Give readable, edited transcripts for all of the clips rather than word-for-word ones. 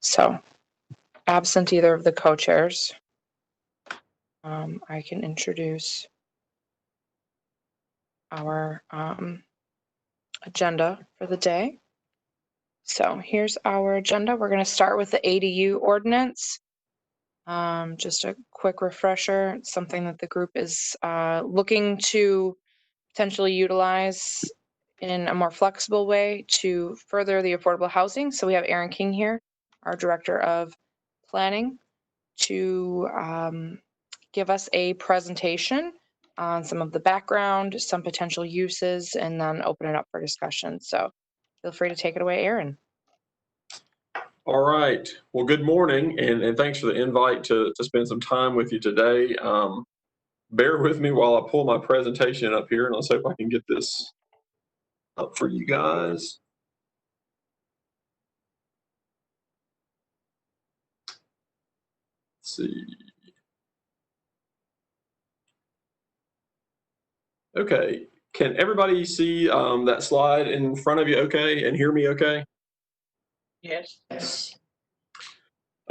So, absent either of the co-chairs, I can introduce our agenda for the day. So here's our agenda. We're going to start with the ADU ordinance. Just a quick refresher, it's something that the group is looking to potentially utilize in a more flexible way to further the affordable housing. So we have Erin King here, our Director of Planning, to give us a presentation on some of the background, some potential uses, and then open it up for discussion. So feel free to take it away, Erin. All right. Well, good morning, and thanks for the invite to spend some time with you today. Bear with me while I pull my presentation up here, and let's hope I can get this up for you guys. Let's see. Okay. Can everybody see that slide in front of you okay and hear me okay? Yes.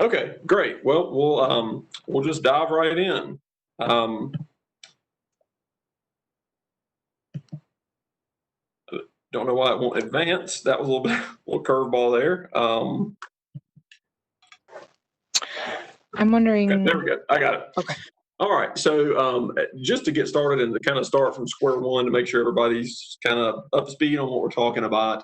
Okay, great. Well, we'll just dive right in. Don't know why it won't advance. That was a little curveball there. I'm wondering. Okay, there we go. I got it. Okay. All right. So just to get started and to kind of start from square one to make sure everybody's kind of up to speed on what we're talking about.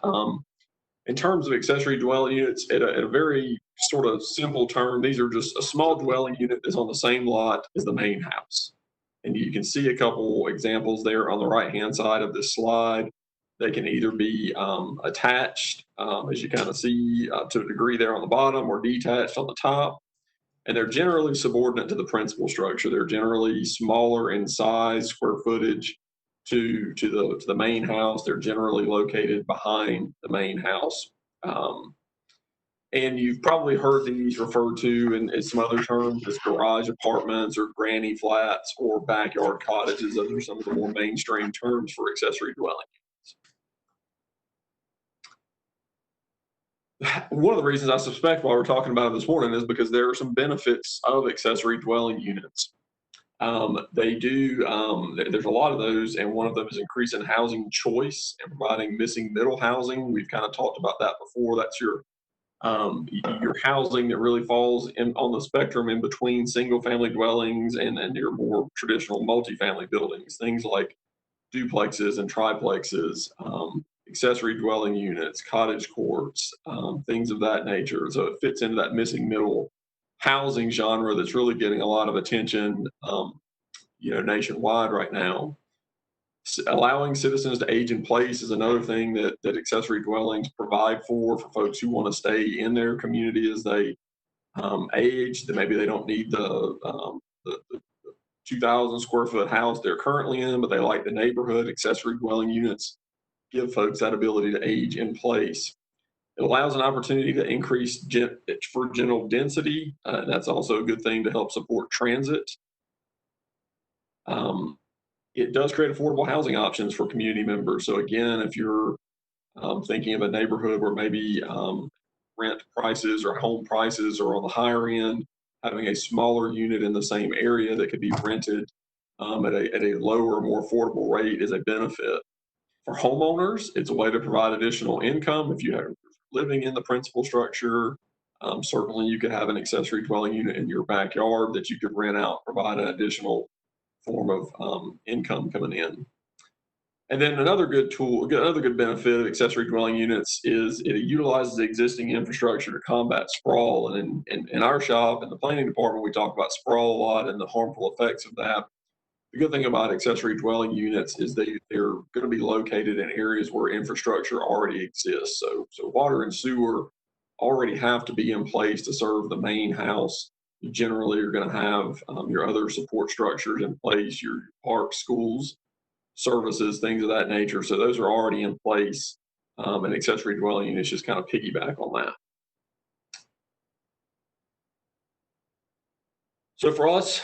In terms of accessory dwelling units, at a very sort of simple term, these are just a small dwelling unit that's on the same lot as the main house. And you can see a couple examples there on the right-hand side of this slide. They can either be attached, as you kind of see to a degree there on the bottom, or detached on the top. And they're generally subordinate to the principal structure. They're generally smaller in size, square footage to the main house. They're generally located behind the main house. And you've probably heard these referred to in some other terms as garage apartments or granny flats or backyard cottages. Those are some of the more mainstream terms for accessory dwelling units. One of the reasons I suspect why we're talking about it this morning is because there are some benefits of accessory dwelling units. There's a lot of those, and one of them is increasing housing choice and providing missing middle housing. We've kind of talked about that before. That's your housing that really falls on the spectrum in between single family dwellings and your more traditional multifamily buildings, things like duplexes and triplexes, accessory dwelling units, cottage courts, things of that nature. So it fits into that missing middle housing genre that's really getting a lot of attention, nationwide right now. Allowing citizens to age in place is another thing that accessory dwellings provide for folks who want to stay in their community as they age. That maybe they don't need the 2,000 square foot house they're currently in, but they like the neighborhood. Accessory dwelling units give folks that ability to age in place. It allows an opportunity to increase for general density. That's also a good thing to help support transit. It does create affordable housing options for community members. So again, if you're thinking of a neighborhood where maybe rent prices or home prices are on the higher end, having a smaller unit in the same area that could be rented at a lower, more affordable rate is a benefit. For homeowners, it's a way to provide additional income. If you are living in the principal structure, certainly you could have an accessory dwelling unit in your backyard that you could rent out, provide an additional form of income coming in. And then another good benefit of accessory dwelling units is it utilizes existing infrastructure to combat sprawl. And in our shop, in the planning department, we talk about sprawl a lot and the harmful effects of that. The good thing about accessory dwelling units is they're going to be located in areas where infrastructure already exists. So water and sewer already have to be in place to serve the main house. You generally are going to have your other support structures in place, your parks, schools, services, things of that nature. So those are already in place, and accessory dwelling units just kind of piggyback on that. So for us,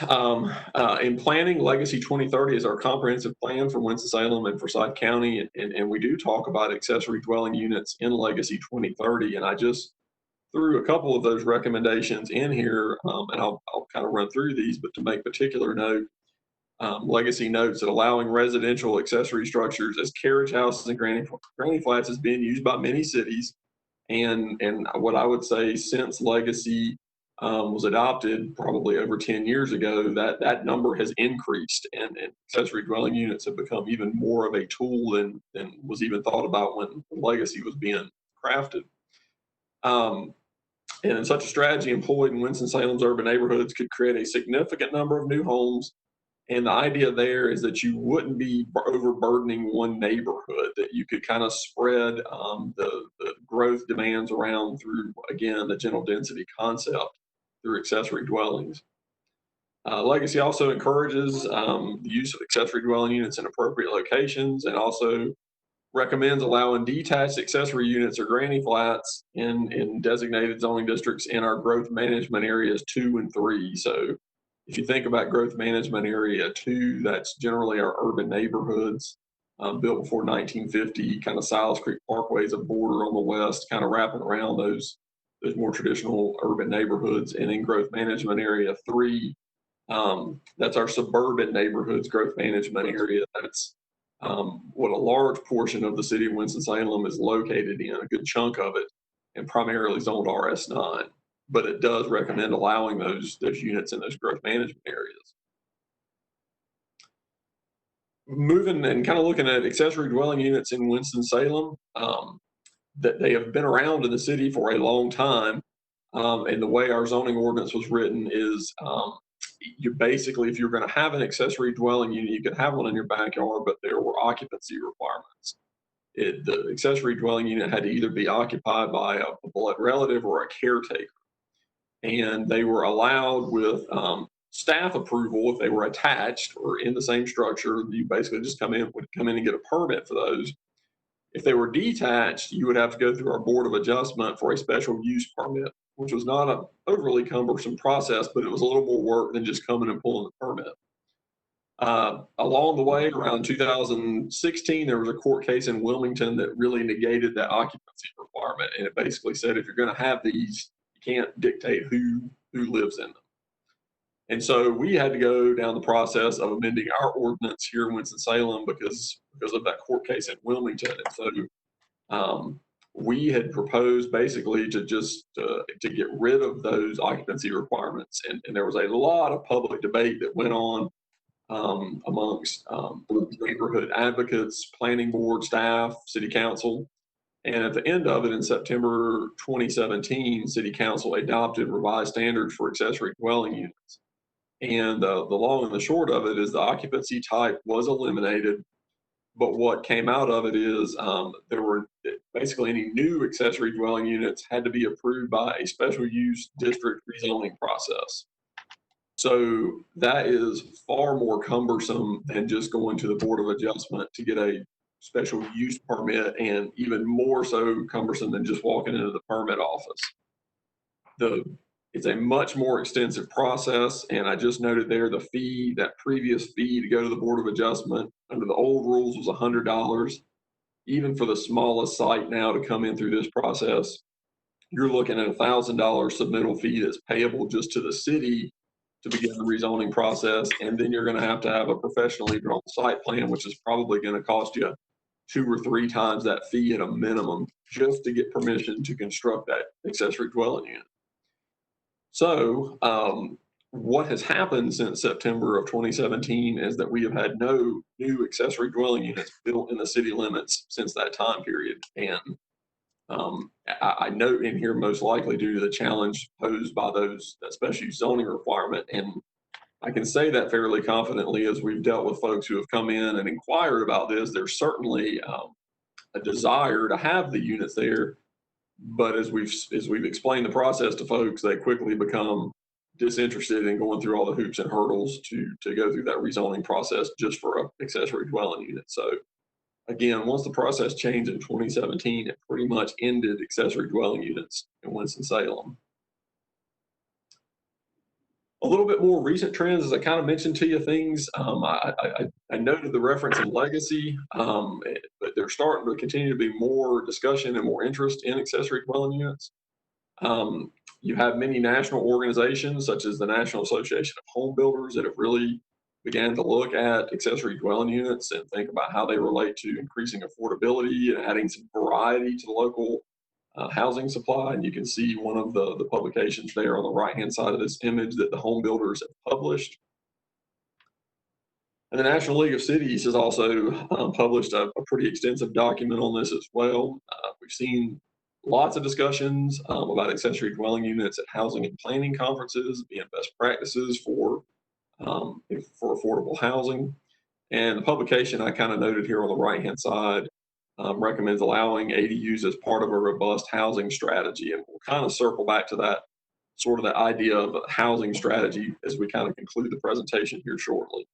in planning, Legacy 2030 is our comprehensive plan for Winston-Salem and Forsyth County, and we do talk about accessory dwelling units in Legacy 2030. And I just through a couple of those recommendations in here, and I'll kind of run through these, but to make particular note, Legacy notes that allowing residential accessory structures as carriage houses and granny flats is being used by many cities. And what I would say, since Legacy was adopted probably over 10 years ago, that number has increased, and accessory dwelling units have become even more of a tool than was even thought about when Legacy was being crafted. Um, and such a strategy employed in Winston-Salem's urban neighborhoods could create a significant number of new homes. And the idea there is that you wouldn't be overburdening one neighborhood, that you could kind of spread the growth demands around through, again, the general density concept through accessory dwellings. Legacy also encourages the use of accessory dwelling units in appropriate locations, and also recommends allowing detached accessory units or granny flats in designated zoning districts in our growth management areas 2 and 3. So if you think about growth management area 2, that's generally our urban neighborhoods built before 1950, kind of Silas Creek Parkway is a border on the west, kind of wrapping around those more traditional urban neighborhoods. And in growth management area 3, that's our suburban neighborhoods growth management area. That's what a large portion of the city of Winston-Salem is located in, a good chunk of it, and primarily zoned RS9. But it does recommend allowing those units in those growth management areas. Moving and kind of looking at accessory dwelling units in Winston-Salem, that they have been around in the city for a long time. And the way our zoning ordinance was written is you basically, if you're going to have an accessory dwelling unit, you could have one in your backyard, but there were occupancy requirements. The accessory dwelling unit had to either be occupied by a blood relative or a caretaker. And they were allowed with staff approval if they were attached or in the same structure. You basically just would come in and get a permit for those. If they were detached, you would have to go through our Board of Adjustment for a special use permit, which was not an overly cumbersome process, but it was a little more work than just coming and pulling the permit. Along the way, around 2016, there was a court case in Wilmington that really negated that occupancy requirement. And it basically said, if you're going to have these, you can't dictate who lives in them. And so we had to go down the process of amending our ordinance here in Winston-Salem because of that court case in Wilmington. And so we had proposed basically to just to get rid of those occupancy requirements. And there was a lot of public debate that went on amongst neighborhood advocates, planning board staff, city council. And at the end of it, in September 2017, City Council adopted revised standards for accessory dwelling units. And the long and the short of it is the occupancy type was eliminated. But what came out of it is there were basically any new accessory dwelling units had to be approved by a special use district rezoning process. So that is far more cumbersome than just going to the Board of Adjustment to get a special use permit, and even more so cumbersome than just walking into the permit office. It's a much more extensive process, and I just noted there the fee, that previous fee to go to the Board of Adjustment under the old rules was $100. Even for the smallest site now to come in through this process, you're looking at a $1,000 submittal fee that's payable just to the city to begin the rezoning process. And then you're going to have a professionally drawn site plan, which is probably going to cost you 2 or 3 times that fee at a minimum just to get permission to construct that accessory dwelling unit. So what has happened since September of 2017 is that we have had no new accessory dwelling units built in the city limits since that time period. And I note in here most likely due to the challenge posed by that special use zoning requirement. And I can say that fairly confidently as we've dealt with folks who have come in and inquired about this. There's certainly a desire to have the units there, but as we've explained the process to folks, they quickly become disinterested in going through all the hoops and hurdles to go through that rezoning process just for an accessory dwelling unit. So again, once the process changed in 2017, it pretty much ended accessory dwelling units in Winston-Salem. A little bit more recent trends, as I kind of mentioned to you, things I noted the reference in Legacy, but there's starting to continue to be more discussion and more interest in accessory dwelling units. You have many national organizations, such as the National Association of Home Builders, that have really began to look at accessory dwelling units and think about how they relate to increasing affordability and adding some variety to the local housing supply. And you can see one of the publications there on the right-hand side of this image that the home builders have published. And the National League of Cities has also published a pretty extensive document on this as well. We've seen lots of discussions about accessory dwelling units at housing and planning conferences being best practices for affordable housing. And the publication I kind of noted here on the right-hand side recommends allowing ADUs as part of a robust housing strategy. And we'll kind of circle back to that sort of the idea of a housing strategy as we kind of conclude the presentation here shortly.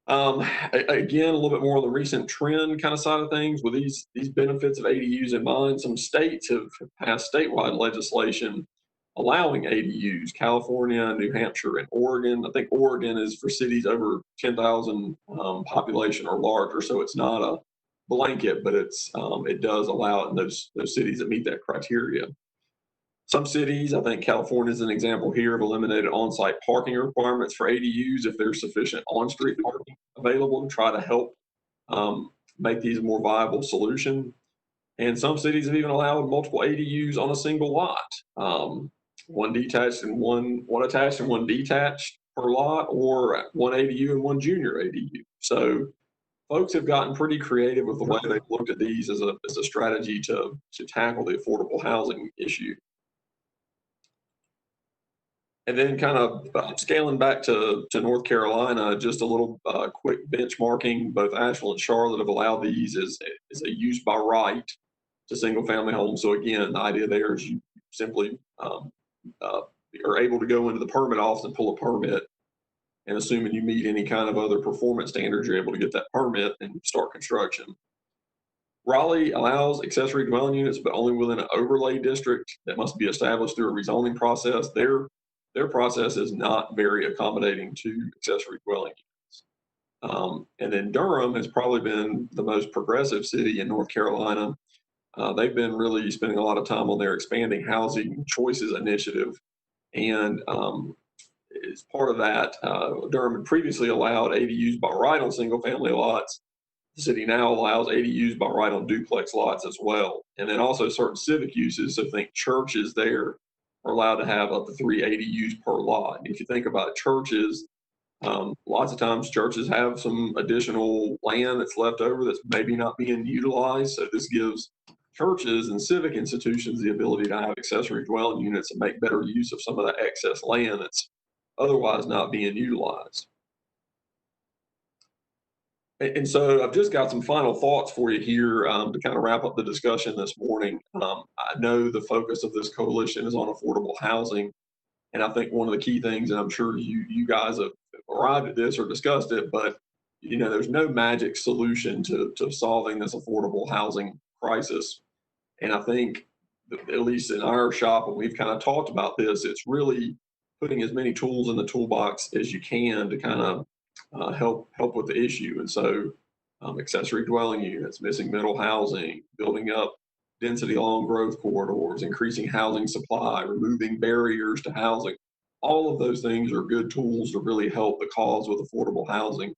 Again, a little bit more on the recent trend kind of side of things. With these benefits of ADUs in mind, some states have passed statewide legislation allowing ADUs. California, New Hampshire, and Oregon. I think Oregon is for cities over 10,000 population or larger, so it's not a blanket, but it does allow it in those cities that meet that criteria. Some cities, I think California is an example here, have eliminated on-site parking requirements for ADUs if there's sufficient on-street parking available to try to help make these a more viable solution. And some cities have even allowed multiple ADUs on a single lot, one detached and one attached and one detached per lot, or one ADU and one junior ADU. So folks have gotten pretty creative with the way they've looked at these as a strategy to tackle the affordable housing issue. And then kind of scaling back to North Carolina, just a little quick benchmarking. Both Asheville and Charlotte have allowed these as a use by right to single family homes. So again, the idea there is you simply are able to go into the permit office and pull a permit, and assuming you meet any kind of other performance standards, you're able to get that permit and start construction. Raleigh allows accessory dwelling units, but only within an overlay district that must be established through a rezoning process. Their process is not very accommodating to accessory dwelling units. And then Durham has probably been the most progressive city in North Carolina. They've been really spending a lot of time on their expanding housing choices initiative. And as part of that, Durham had previously allowed ADUs by right on single family lots. The city now allows ADUs by right on duplex lots as well. And then also certain civic uses. So think churches there are allowed to have up to 3 ADUs per lot. And if you think about churches, lots of times churches have some additional land that's left over that's maybe not being utilized. So this gives churches and civic institutions the ability to have accessory dwelling units and make better use of some of that excess land that's otherwise not being utilized. And so I've just got some final thoughts for you here to kind of wrap up the discussion this morning. I know the focus of this coalition is on affordable housing. And I think one of the key things, and I'm sure you guys have arrived at this or discussed it, but there's no magic solution to solving this affordable housing crisis. And I think, at least in our shop, when we've kind of talked about this, it's really putting as many tools in the toolbox as you can to kind of help with the issue. And so accessory dwelling units, missing middle housing, building up density along growth corridors, increasing housing supply, removing barriers to housing. All of those things are good tools to really help the cause with affordable housing.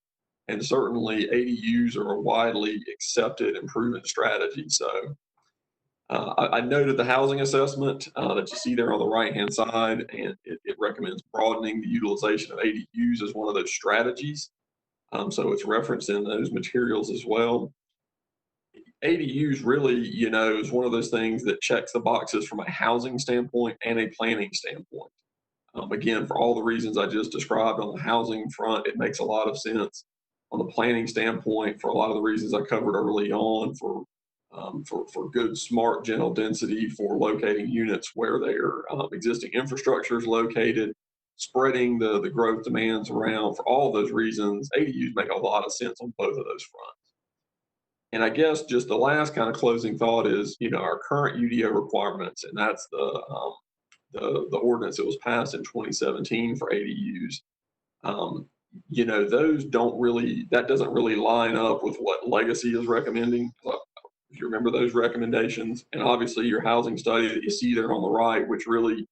And certainly ADUs are a widely accepted and proven strategy. So I noted the housing assessment that you see there on the right-hand side, and it recommends broadening the utilization of ADUs as one of those strategies. So it's referenced in those materials as well. ADUs really, is one of those things that checks the boxes from a housing standpoint and a planning standpoint. Again, for all the reasons I just described on the housing front, it makes a lot of sense. On the planning standpoint, for a lot of the reasons I covered early on, for good, smart, gentle density, for locating units where their existing infrastructure is located, spreading the growth demands around. For all those reasons, ADUs make a lot of sense on both of those fronts. And I guess just the last kind of closing thought is, our current UDO requirements, and that's the ordinance that was passed in 2017 for ADUs. Those that doesn't really line up with what Legacy is recommending. If you remember those recommendations, and obviously your housing study that you see there on the right, which really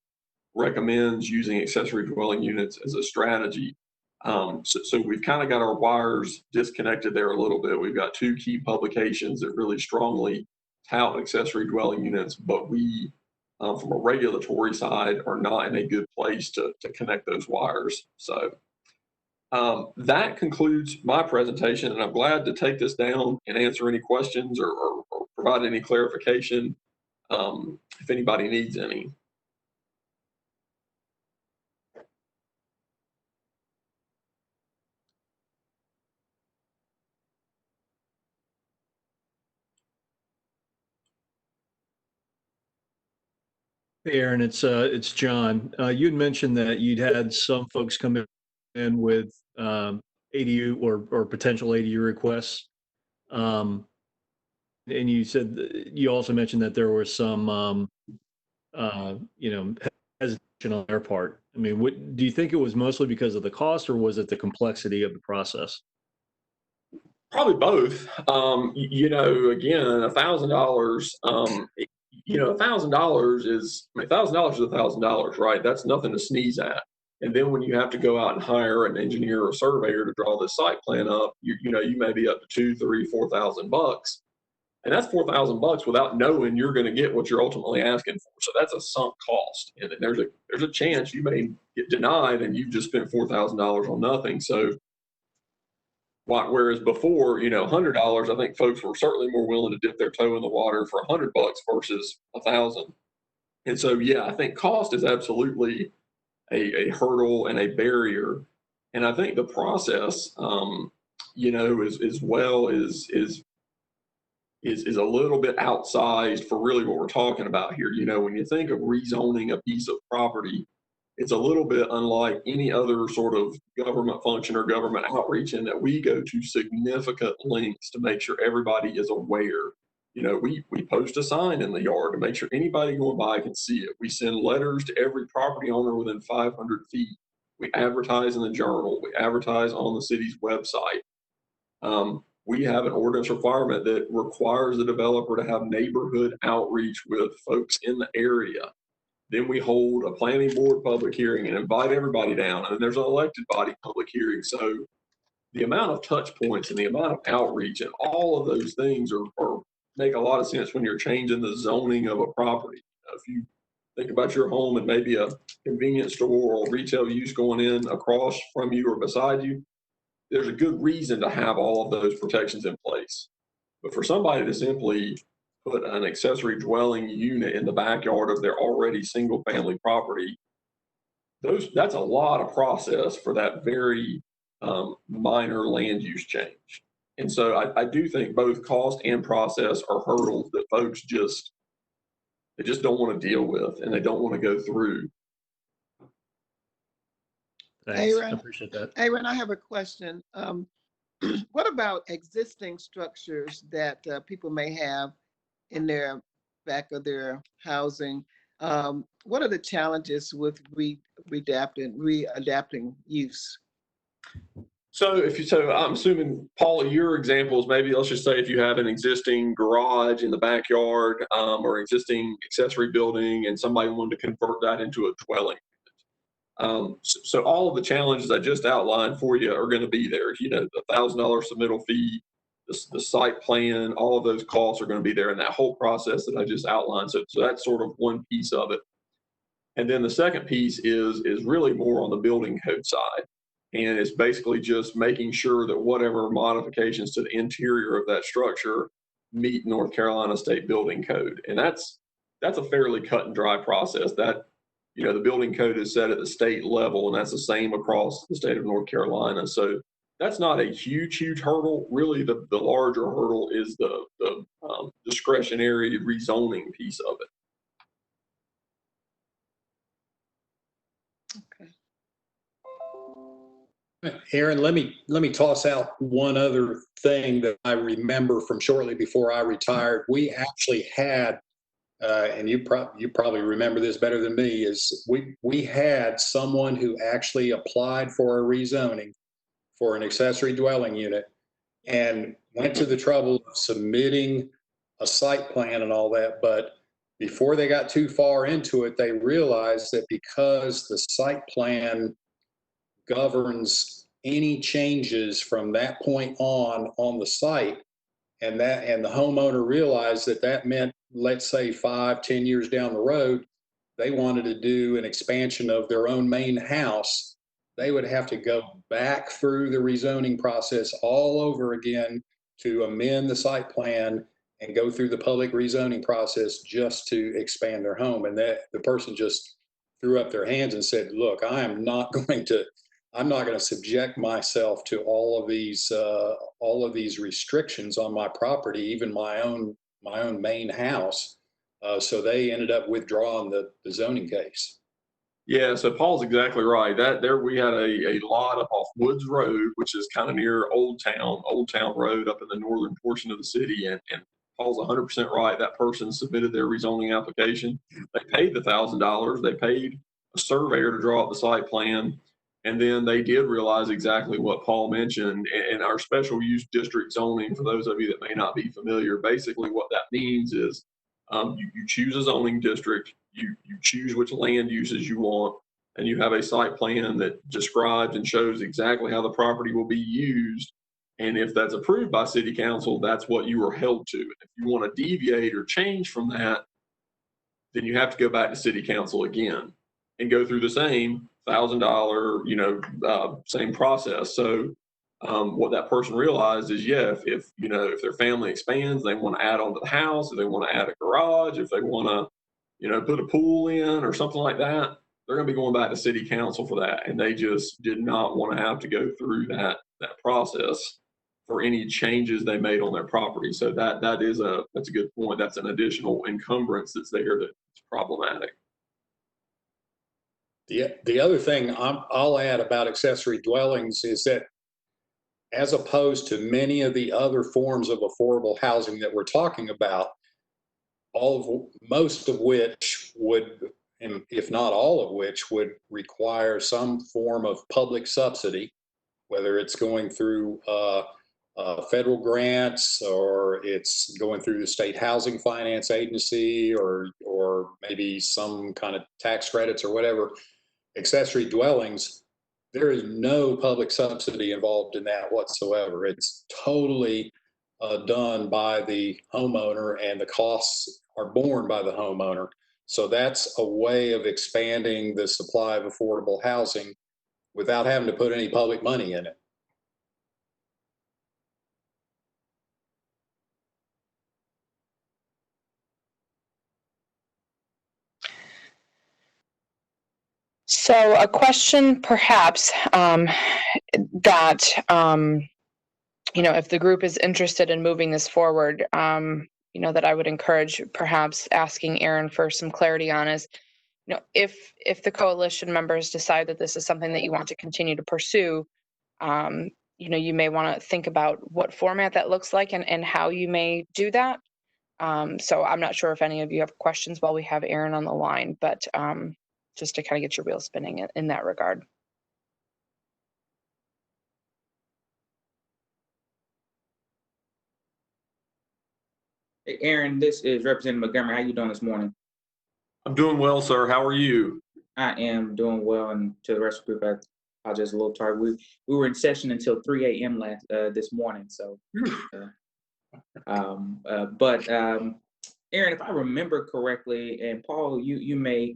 recommends using accessory dwelling units as a strategy. So we've kind of got our wires disconnected there a little bit. We've got two key publications that really strongly tout accessory dwelling units, but we, from a regulatory side, are not in a good place to connect those wires. So that concludes my presentation, and I'm glad to take this down and answer any questions or provide any clarification if anybody needs any. Hey, Aaron, it's John. You had mentioned that you'd had some folks come in with ADU or potential ADU requests, and you said you also mentioned that there was some hesitation on their part. I mean, what do you think it was mostly because of the cost, or was it the complexity of the process? Probably both. Again, $1,000. $1,000 is $1,000 is $1,000, right? That's nothing to sneeze at. And then when you have to go out and hire an engineer or surveyor to draw this site plan up, you may be up to 2, 3, $4,000 bucks, and that's $4,000 without knowing you're going to get what you're ultimately asking for. So that's a sunk cost, and there's a chance you may get denied, and you've just spent $4,000 on nothing. So whereas before, $100, I think folks were certainly more willing to dip their toe in the water for $100 versus 1,000. And so, yeah, I think cost is absolutely a hurdle and a barrier. And I think the process, as well is a little bit outsized for really what we're talking about here. When you think of rezoning a piece of property, it's a little bit unlike any other sort of government function or government outreach in that we go to significant lengths to make sure everybody is aware. We post a sign in the yard to make sure anybody going by can see it. We send letters to every property owner within 500 feet. We advertise in the journal. We advertise on the city's website. We have an ordinance requirement that requires the developer to have neighborhood outreach with folks in the area. Then we hold a planning board public hearing and invite everybody down. And then there's an elected body public hearing. So the amount of touch points and the amount of outreach and all of those things make a lot of sense when you're changing the zoning of a property. If you think about your home and maybe a convenience store or retail use going in across from you or beside you, there's a good reason to have all of those protections in place. But for somebody to simply put an accessory dwelling unit in the backyard of their already single family property, that's a lot of process for that very minor land use change. And so I do think both cost and process are hurdles that folks they just don't want to deal with and they don't want to go through. Thanks. Aaron, I appreciate that. Aaron, I have a question. What about existing structures that people may have in their back of their housing? What are the challenges with readapting use? So I'm assuming, Paula, your examples, maybe let's just say if you have an existing garage in the backyard or existing accessory building and somebody wanted to convert that into a dwelling. So all of the challenges I just outlined for you are going to be there. The $1,000 submittal fee, the site plan, all of those costs are going to be there in that whole process that I just outlined. So that's sort of one piece of it. And then the second piece is really more on the building code side. And it's basically just making sure that whatever modifications to the interior of that structure meet North Carolina State Building Code. And that's a fairly cut and dry process. That the building code is set at the state level, and that's the same across the state of North Carolina. So that's not a huge hurdle. Really, the larger hurdle is the discretionary rezoning piece of it. Okay. Aaron, let me toss out one other thing that I remember from shortly before I retired. We actually had, and you probably remember this better than me, is we had someone who actually applied for a rezoning for an accessory dwelling unit and went to the trouble of submitting a site plan and all that, but before they got too far into it, they realized that because the site plan governs any changes from that point on the site, and the homeowner realized that that meant, let's say 5-10 years down the road, they wanted to do an expansion of their own main house, they would have to go back through the rezoning process all over again to amend the site plan and go through the public rezoning process just to expand their home. And that the person just threw up their hands and said, look, I'm not going to subject myself to all of these restrictions on my property, even my own main house. So they ended up withdrawing the zoning case. Yeah, so Paul's exactly right. That there we had a lot up off Woods Road, which is kind of near Old Town Road up in the northern portion of the city. And Paul's 100% right. That person submitted their rezoning application. They paid the $1,000. They paid a surveyor to draw up the site plan. And then they did realize exactly what Paul mentioned. And our special use district zoning, for those of you that may not be familiar, basically what that means is you choose a zoning district, you choose which land uses you want, and you have a site plan that describes and shows exactly how the property will be used. And if that's approved by city council, that's what you are held to. And if you want to deviate or change from that, then you have to go back to city council again and go through the same $1,000, same process. So what that person realized is, yeah, if their family expands, they want to add on to the house, if they want to add a garage, if they want to, put a pool in or something like that, they're going to be going back to city council for that. And they just did not want to have to go through that process for any changes they made on their property. So that's a good point. That's an additional encumbrance that's there that's problematic. The other thing I'll add about accessory dwellings is that, as opposed to many of the other forms of affordable housing that we're talking about, most of which would, and if not all of which, would require some form of public subsidy, whether it's going through federal grants or it's going through the state housing finance agency or maybe some kind of tax credits or whatever. Accessory dwellings, there is no public subsidy involved in that whatsoever. It's totally done by the homeowner, and the costs are borne by the homeowner. So that's a way of expanding the supply of affordable housing without having to put any public money in it. So a question perhaps that, if the group is interested in moving this forward, that I would encourage perhaps asking Aaron for some clarity on is, if the coalition members decide that this is something that you want to continue to pursue, you may want to think about what format that looks like and how you may do that. So I'm not sure if any of you have questions while we have Aaron on the line, but just to kind of get your wheels spinning in that regard. Hey, Aaron, this is Representative Montgomery. How you doing this morning? I'm doing well, sir. How are you? I am doing well, and to the rest of the group, I apologize a little tired. We were in session until 3 a.m. this morning. So, Aaron, if I remember correctly, and Paul, you may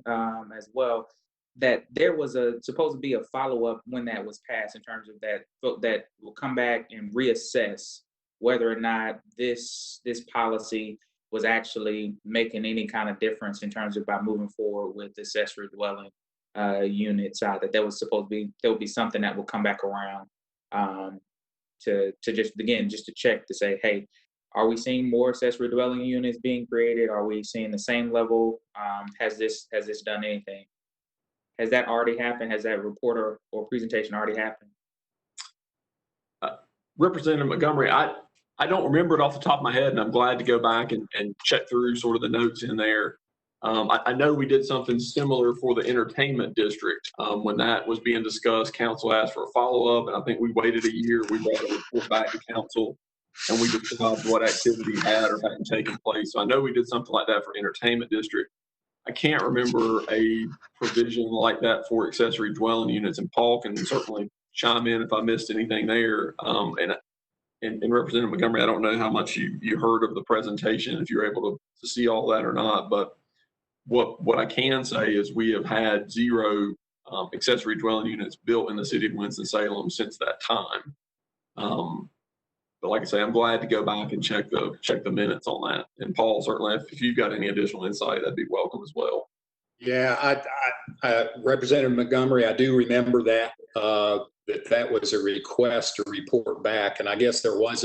as well, that there was supposed to be a follow-up when that was passed in terms of that will come back and reassess whether or not this policy was actually making any kind of difference in terms of by moving forward with accessory dwelling unit side. That there would be something that will come back around to just to check to say, hey, are we seeing more accessory dwelling units being created? Are we seeing the same level? Has this done anything? Has that already happened? Has that report or presentation already happened? Representative Montgomery, I don't remember it off the top of my head, and I'm glad to go back and check through sort of the notes in there. I know we did something similar for the entertainment district. When that was being discussed, council asked for a follow-up, and I think we waited a year. We brought a report back to council. and we described what activity had or hadn't taken place. So I know we did something like that for entertainment district. I can't remember a provision like that for accessory dwelling units, and Paul can certainly chime in if I missed anything there. And Representative Montgomery, I don't know how much you heard of the presentation, if you were able to see all that or not, but what I can say is we have had zero accessory dwelling units built in the city of Winston-Salem since that time. But like I say, I'm glad to go back and check the minutes on that. And Paul, certainly, if you've got any additional insight, that'd be welcome as well. Yeah, Representative Montgomery, I do remember that that was a request to report back, and I guess there was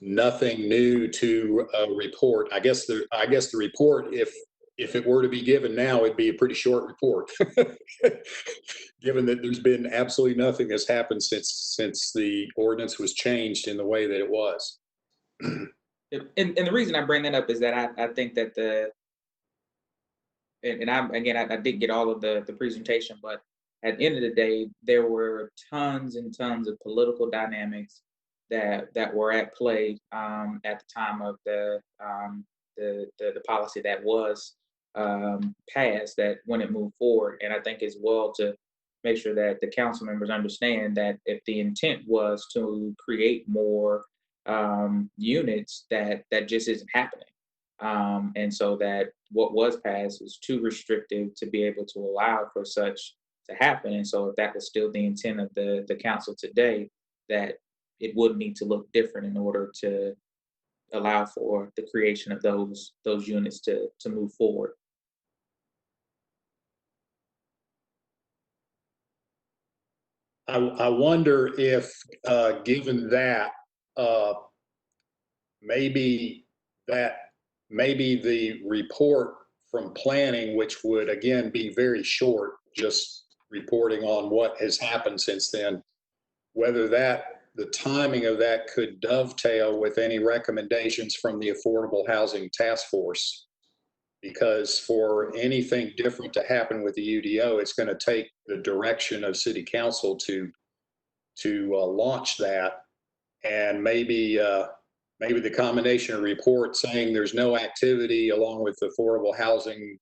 nothing new to report. I guess the report, if it were to be given now, it'd be a pretty short report, given that there's been absolutely nothing that's happened since the ordinance was changed in the way that it was. And the reason I bring that up is that I think that I did get all of the presentation, but at the end of the day, there were tons and tons of political dynamics that were at play at the time of the policy that was passed, that when it moved forward. And I think as well to make sure that the council members understand that if the intent was to create more units, that just isn't happening. And so that what was passed was too restrictive to be able to allow for such to happen. And so if that was still the intent of the council today, that it would need to look different in order to allow for the creation of those units to move forward. I wonder if, given that, maybe the report from planning, which would again be very short, just reporting on what has happened since then, whether the timing of that could dovetail with any recommendations from the Affordable Housing Task Force. Because for anything different to happen with the UDO, it's going to take the direction of City Council to launch that, and maybe the combination of reports saying there's no activity along with the Affordable Housing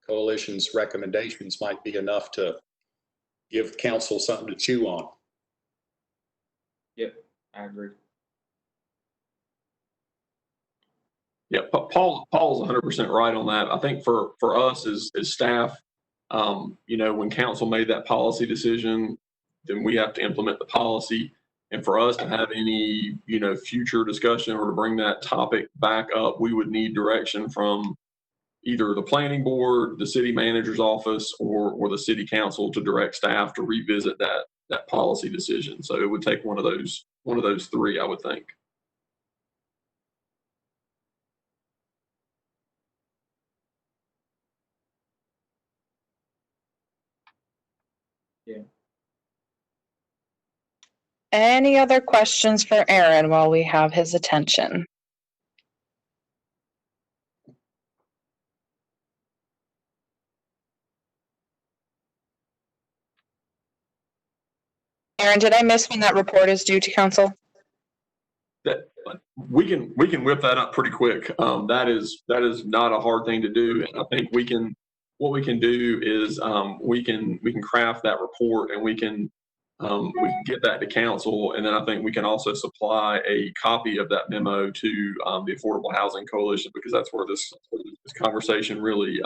Coalition's recommendations might be enough to give council something to chew on. Yep, I agree. Yeah, Paul's 100% right on that. I think for us as staff, when council made that policy decision, then we have to implement the policy. And for us to have any, future discussion or to bring that topic back up, we would need direction from either the planning board, the city manager's office, or the city council to direct staff to revisit that policy decision. So it would take one of those three, I would think. Yeah. Any other questions for Aaron while we have his attention? Aaron, did I miss when that report is due to council? That we can whip that up pretty quick. That is not a hard thing to do, and I think what we can do is we can craft that report, and we can get that to council, and then I think we can also supply a copy of that memo to the Affordable Housing Coalition, because that's where this conversation really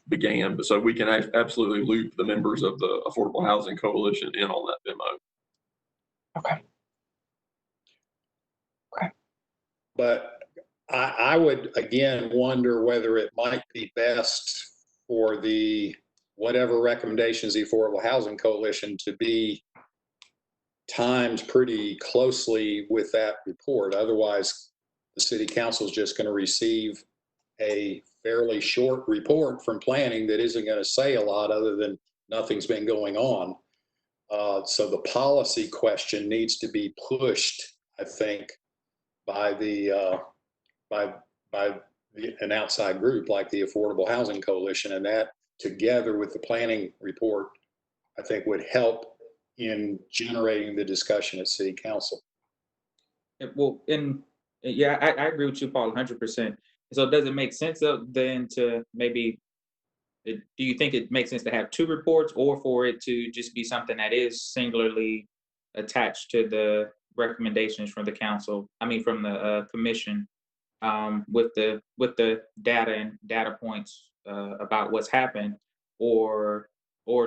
began. But so we can absolutely loop the members of the Affordable Housing Coalition in on that memo. Okay. But I would again wonder whether it might be best for the whatever recommendations the Affordable Housing Coalition to be timed pretty closely with that report. Otherwise, the city council is just going to receive a fairly short report from planning that isn't going to say a lot other than nothing's been going on. So the policy question needs to be pushed, I think, by an outside group like the Affordable Housing Coalition, and that together with the planning report, I think would help in generating the discussion at City Council. Well, yeah, I agree with you, Paul, 100%. So does it make sense then to maybe, do you think it makes sense to have two reports, or for it to just be something that is singularly attached to the recommendations from the council, from the commission, with the data and data points about what's happened, or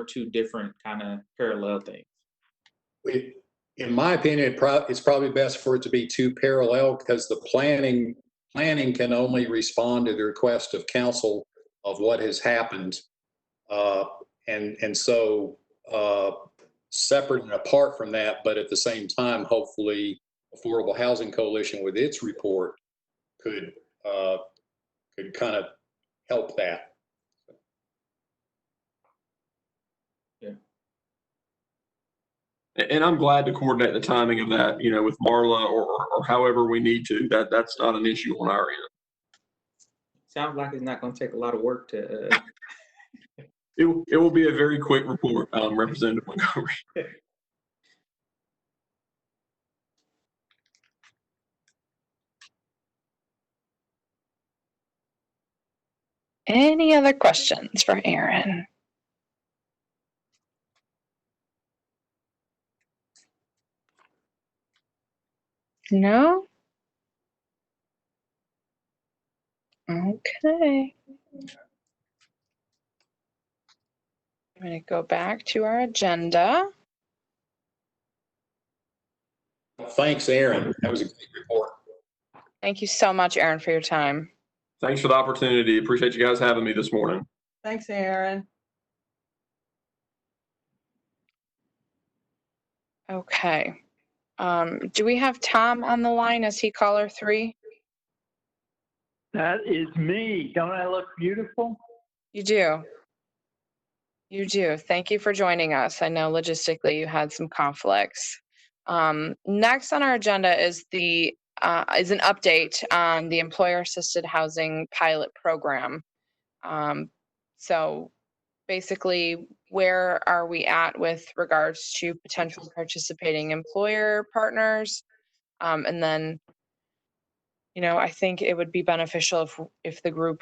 two different kind of parallel things? In my opinion, it's probably best for it to be two parallel, because the planning can only respond to the request of council of what has happened. And so separate and apart from that, but at the same time, hopefully Affordable Housing Coalition with its report could kind of help that. And I'm glad to coordinate the timing of that, with Marla or however we need to. That's not an issue on our end. Sounds like it's not going to take a lot of work to. It will be a very quick report, Representative Montgomery. Any other questions for Aaron? No? Okay. I'm going to go back to our agenda. Thanks, Aaron. That was a great report. Thank you so much, Aaron, for your time. Thanks for the opportunity. Appreciate you guys having me this morning. Thanks, Aaron. Okay. Do we have Tom on the line? Is he caller 3? That is me. Don't I look beautiful? You do. You do. Thank you for joining us. I know logistically you had some conflicts. Next on our agenda is is an update on the employer-assisted housing pilot program. So basically, where are we at with regards to potential participating employer partners? And then, I think it would be beneficial if the group,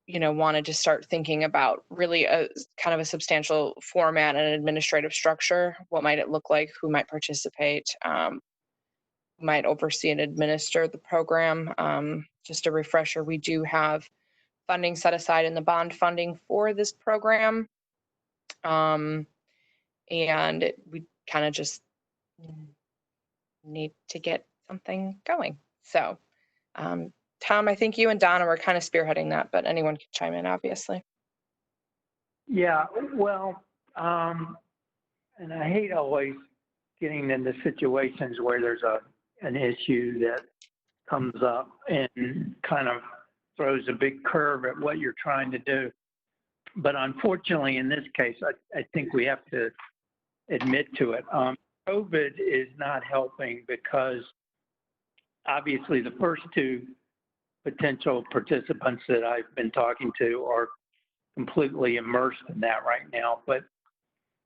wanted to start thinking about really a kind of a substantial format and administrative structure. What might it look like? Who might participate? Who might oversee and administer the program? Just a refresher, we do have funding set aside in the bond funding for this program. And we kind of just need to get something going. So, Tom, I think you and Donna were kind of spearheading that, but anyone can chime in, obviously. Yeah, well, and I hate always getting into situations where there's an issue that comes up and kind of throws a big curve at what you're trying to do. But unfortunately, in this case, I think we have to admit to it. COVID is not helping, because obviously the first two potential participants that I've been talking to are completely immersed in that right now. But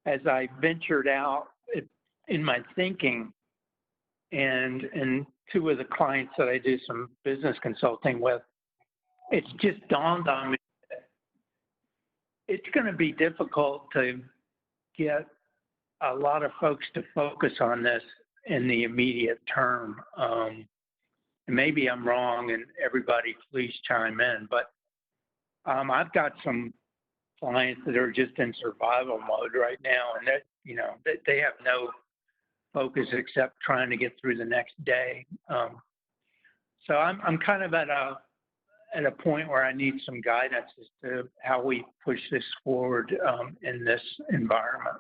as I ventured out in my thinking, and two of the clients that I do some business consulting with, it's just dawned on me that it's going to be difficult to get a lot of folks to focus on this in the immediate term. Maybe I'm wrong, and everybody please chime in, but I've got some clients that are just in survival mode right now, and that they have no focus except trying to get through the next day. So I'm kind of at a point where I need some guidance as to how we push this forward in this environment.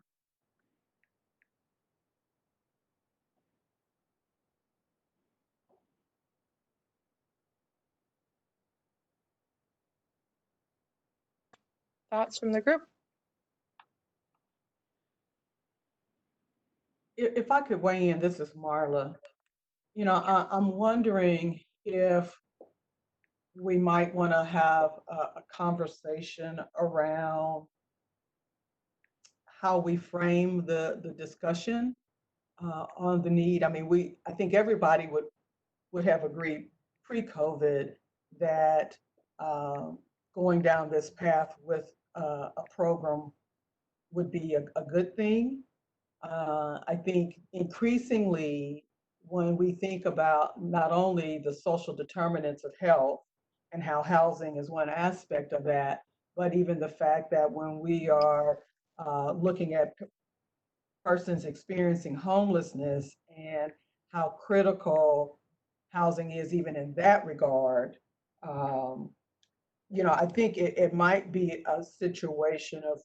Thoughts from the group? If I could weigh in, this is Marla. I'm wondering if we might want to have a conversation around how we frame the discussion on the need. I mean, I think everybody would have agreed pre-COVID that going down this path with a program would be a good thing. I think increasingly, when we think about not only the social determinants of health and how housing is one aspect of that, but even the fact that when we are looking at persons experiencing homelessness and how critical housing is even in that regard, um, I think it might be a situation of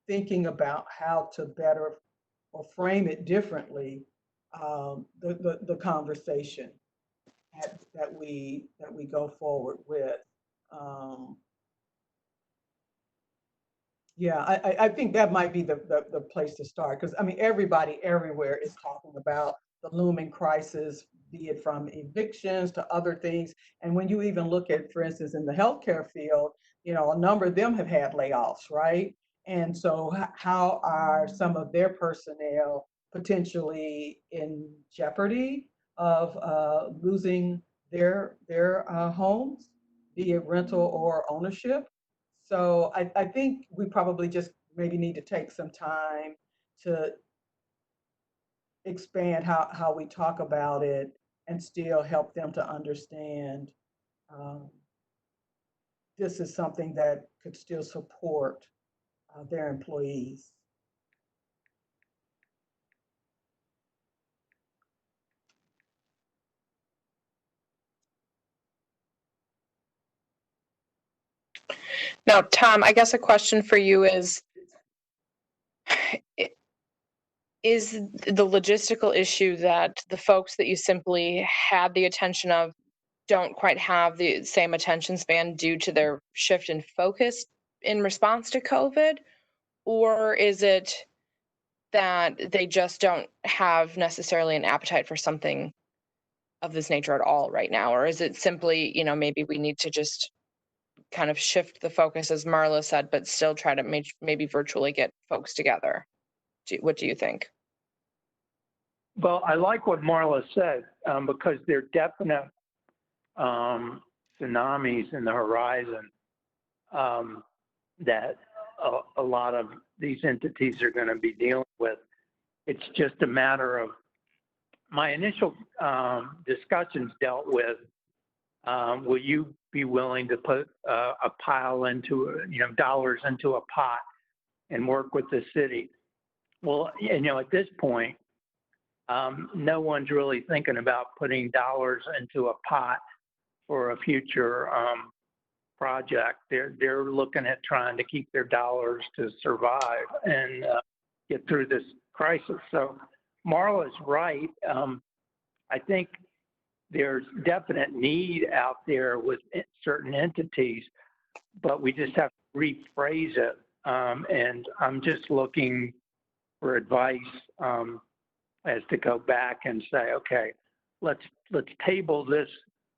thinking about how to better or frame it differently, the conversation that we go forward with. Um, yeah, I think that might be the place to start, because I mean everybody everywhere is talking about the looming crisis, be it from evictions to other things. And when you even look at, for instance, in the healthcare field, a number of them have had layoffs, right? And so how are some of their personnel potentially in jeopardy of losing their homes, be it rental or ownership? So I think we probably just maybe need to take some time to expand how we talk about it and still help them to understand um, this is something that could still support their employees. Now, Tom, I guess a question for you is the logistical issue that the folks that you simply had the attention of don't quite have the same attention span due to their shift in focus in response to COVID? Or is it that they just don't have necessarily an appetite for something of this nature at all right now? Or is it simply, maybe we need to just kind of shift the focus, as Marla said, but still try to maybe virtually get folks together? What do you think? Well, I like what Marla said, because there are definite tsunamis in the horizon that a lot of these entities are going to be dealing with. It's just a matter of, my initial discussions dealt with, will you be willing to put a pile into, dollars into a pot and work with the city? Well, at this point, no one's really thinking about putting dollars into a pot for a future project. They're looking at trying to keep their dollars to survive and get through this crisis. So Marla's right. I think there's definite need out there with certain entities, but we just have to rephrase it. And I'm just looking for advice as to go back and say, okay, let's table this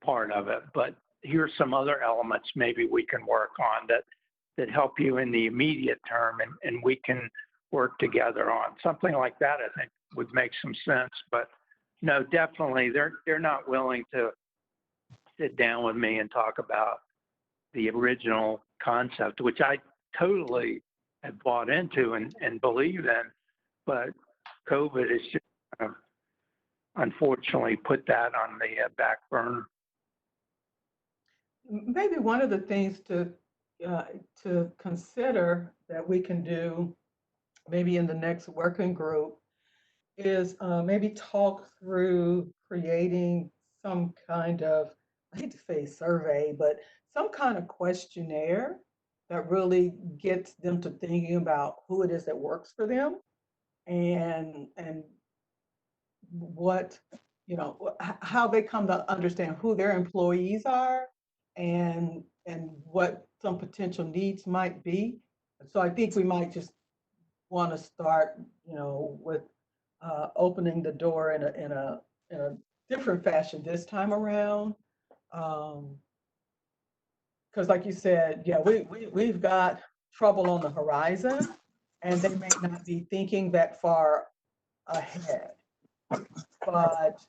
part of it, but here's some other elements maybe we can work on that help you in the immediate term, and we can work together on something like that. I think would make some sense. But no, definitely they're not willing to sit down with me and talk about the original concept, which I totally have bought into and believe in, but COVID has just unfortunately put that on the back burner. Maybe one of the things to consider that we can do maybe in the next working group is maybe talk through creating some kind of, I hate to say survey, but some kind of questionnaire that really gets them to thinking about who it is that works for them and what, how they come to understand who their employees are and what some potential needs might be. So I think we might just want to start, with opening the door in a different fashion this time around. Because like you said, yeah, we've got trouble on the horizon, and they may not be thinking that far ahead, but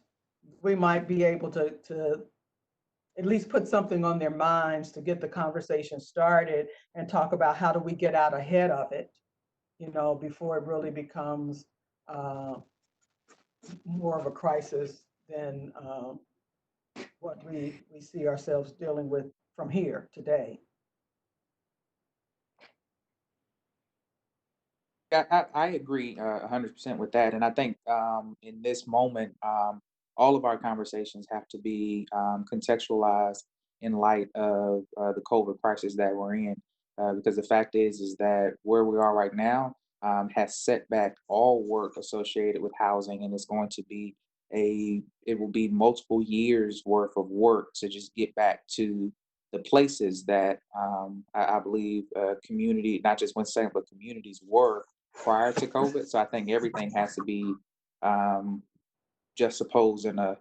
we might be able to at least put something on their minds to get the conversation started and talk about how do we get out ahead of it, before it really becomes more of a crisis than what we see ourselves dealing with from here today. I agree 100% with that. And I think in this moment, all of our conversations have to be contextualized in light of the COVID crisis that we're in. Because the fact is that where we are right now has set back all work associated with housing, and it's going to be it will be multiple years worth of work to just get back to the places that I believe community, not just Winston-Salem, but communities were prior to COVID. So I think everything has to be just supposed in a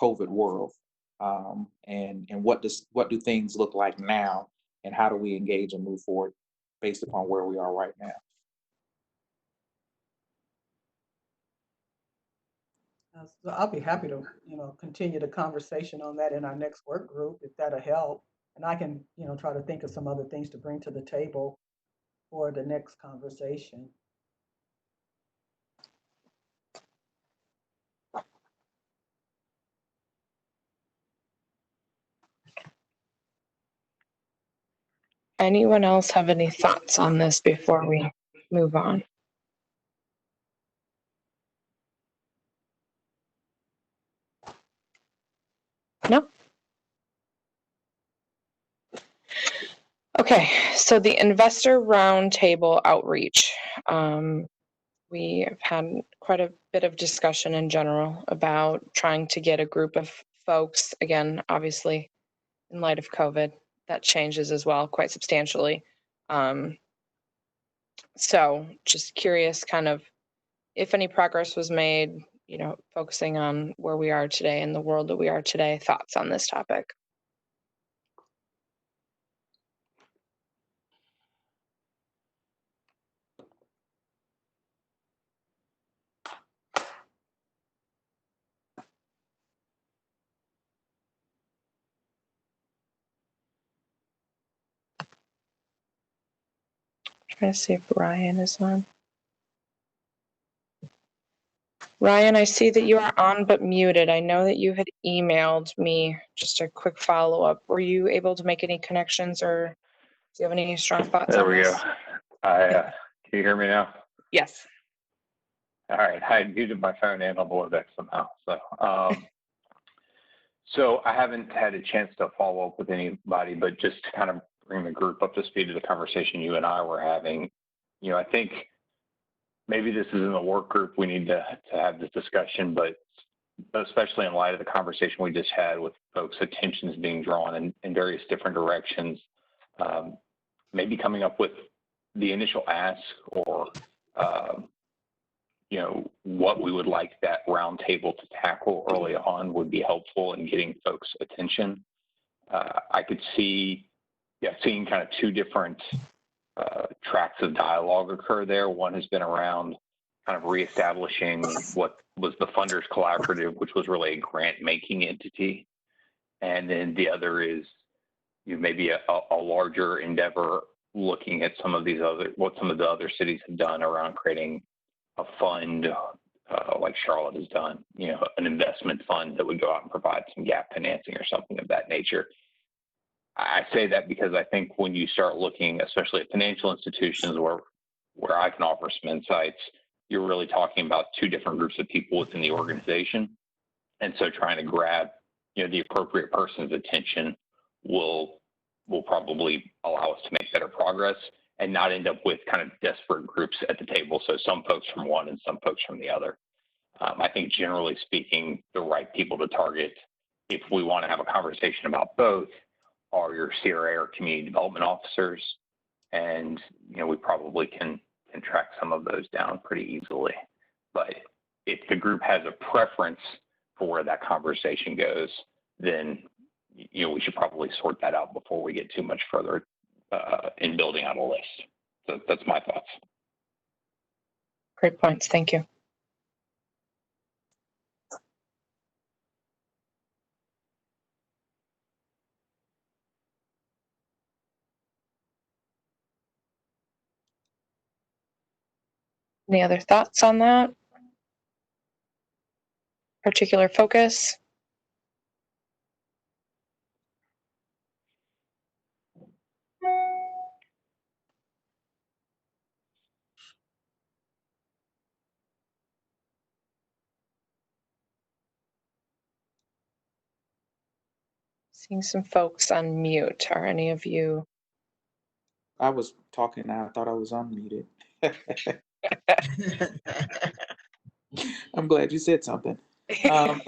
COVID world. And what do things look like now, and how do we engage and move forward based upon where we are right now? So I'll be happy to, continue the conversation on that in our next work group, if that'll help. And I can, try to think of some other things to bring to the table for the next conversation. Anyone else have any thoughts on this before we move on? No? Okay, so the investor roundtable outreach. We have had quite a bit of discussion in general about trying to get a group of folks, again, obviously, in light of COVID, that changes as well quite substantially. So just curious kind of if any progress was made, focusing on where we are today in the world that we are today, thoughts on this topic. Trying to see if Ryan is on. Ryan, I see that you are on but muted. I know that you had emailed me just a quick follow-up. Were you able to make any connections, or do you have any strong thoughts on this? There we go. Can you hear me now? Yes. All right. I muted my phone and on the WebEx somehow. So I haven't had a chance to follow up with anybody, but just to kind of bring the group up to speed to the conversation you and I were having. I think maybe this is in the work group. We need to have this discussion, but especially in light of the conversation we just had with folks' attentions being drawn in various different directions, maybe coming up with the initial ask or, what we would like that roundtable to tackle early on would be helpful in getting folks' attention. I could seeing kind of two different tracks of dialogue occur there. One has been around kind of reestablishing what was the Funders Collaborative, which was really a grant-making entity. And then the other is maybe a larger endeavor looking at what some of the other cities have done around creating a fund like Charlotte has done, an investment fund that would go out and provide some gap financing or something of that nature. I say that because I think when you start looking, especially at financial institutions where I can offer some insights, you're really talking about two different groups of people within the organization. And so trying to grab, the appropriate person's attention will probably allow us to make better progress and not end up with kind of desperate groups at the table. So some folks from one and some folks from the other. I think generally speaking, the right people to target, if we want to have a conversation about both, are your CRA or community development officers. And, we probably can track some of those down pretty easily. But if the group has a preference for where that conversation goes, then, we should probably sort that out before we get too much further in building out a list. So that's my thoughts. Great points. Thank you. Any other thoughts on that? Particular focus? Seeing some folks on mute. Are any of you? I was talking now. I thought I was unmuted. I'm glad you said something. I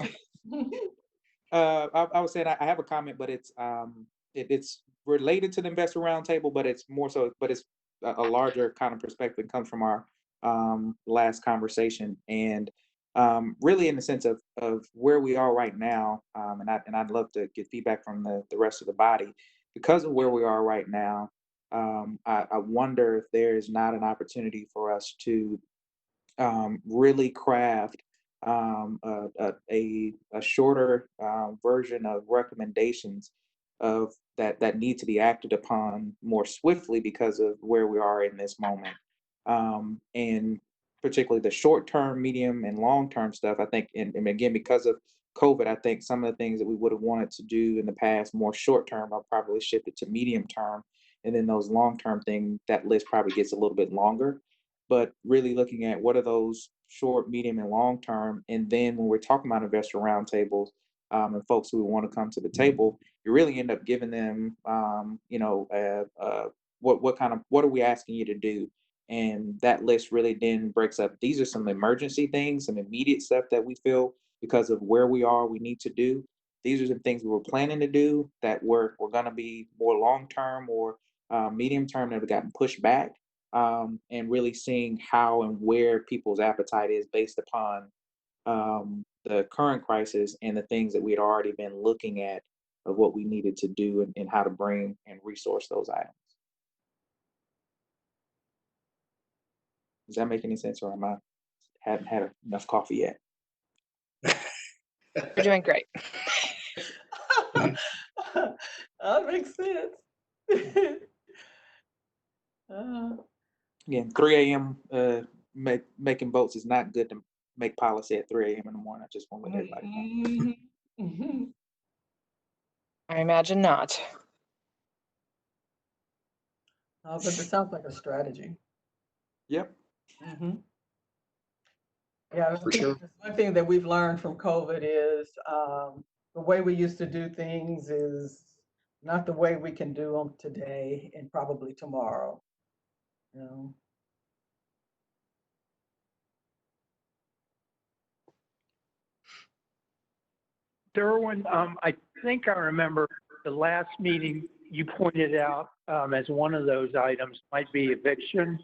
was saying I have a comment, but it's related to the investor roundtable, but it's more so, but it's a larger kind of perspective. Comes from our last conversation, and really in the sense of where we are right now. And I'd love to get feedback from the rest of the body because of where we are right now. I wonder if there is not an opportunity for us to really craft a shorter version of recommendations of that need to be acted upon more swiftly because of where we are in this moment. And particularly the short term, medium, and long term stuff, I think, and again, because of COVID, I think some of the things that we would have wanted to do in the past more short term, I'll probably shift it to medium term. And then those long term things, that list probably gets a little bit longer. But really looking at what are those short, medium, and long term. And then when we're talking about investor roundtables and folks who want to come to the table, you really end up giving them, what are we asking you to do? And that list really then breaks up. These are some emergency things, some immediate stuff that we feel because of where we are, we need to do. These are some things we were planning to do that were going to be more long term or medium term that have gotten pushed back. And really seeing how and where people's appetite is based upon the current crisis and the things that we had already been looking at of what we needed to do and how to bring and resource those items. Does that make any sense, or am I hadn't had enough coffee yet? You're doing great. That makes sense. Again, 3 a.m. Making votes is not good to make policy at 3 a.m. in the morning. I just want to let everybody know. I imagine not. But it sounds like a strategy. Yep. Yeah, For sure. one thing that we've learned from COVID is the way we used to do things is not the way we can do them today and probably tomorrow. You know. Derwin, I think I remember the last meeting you pointed out as one of those items might be eviction.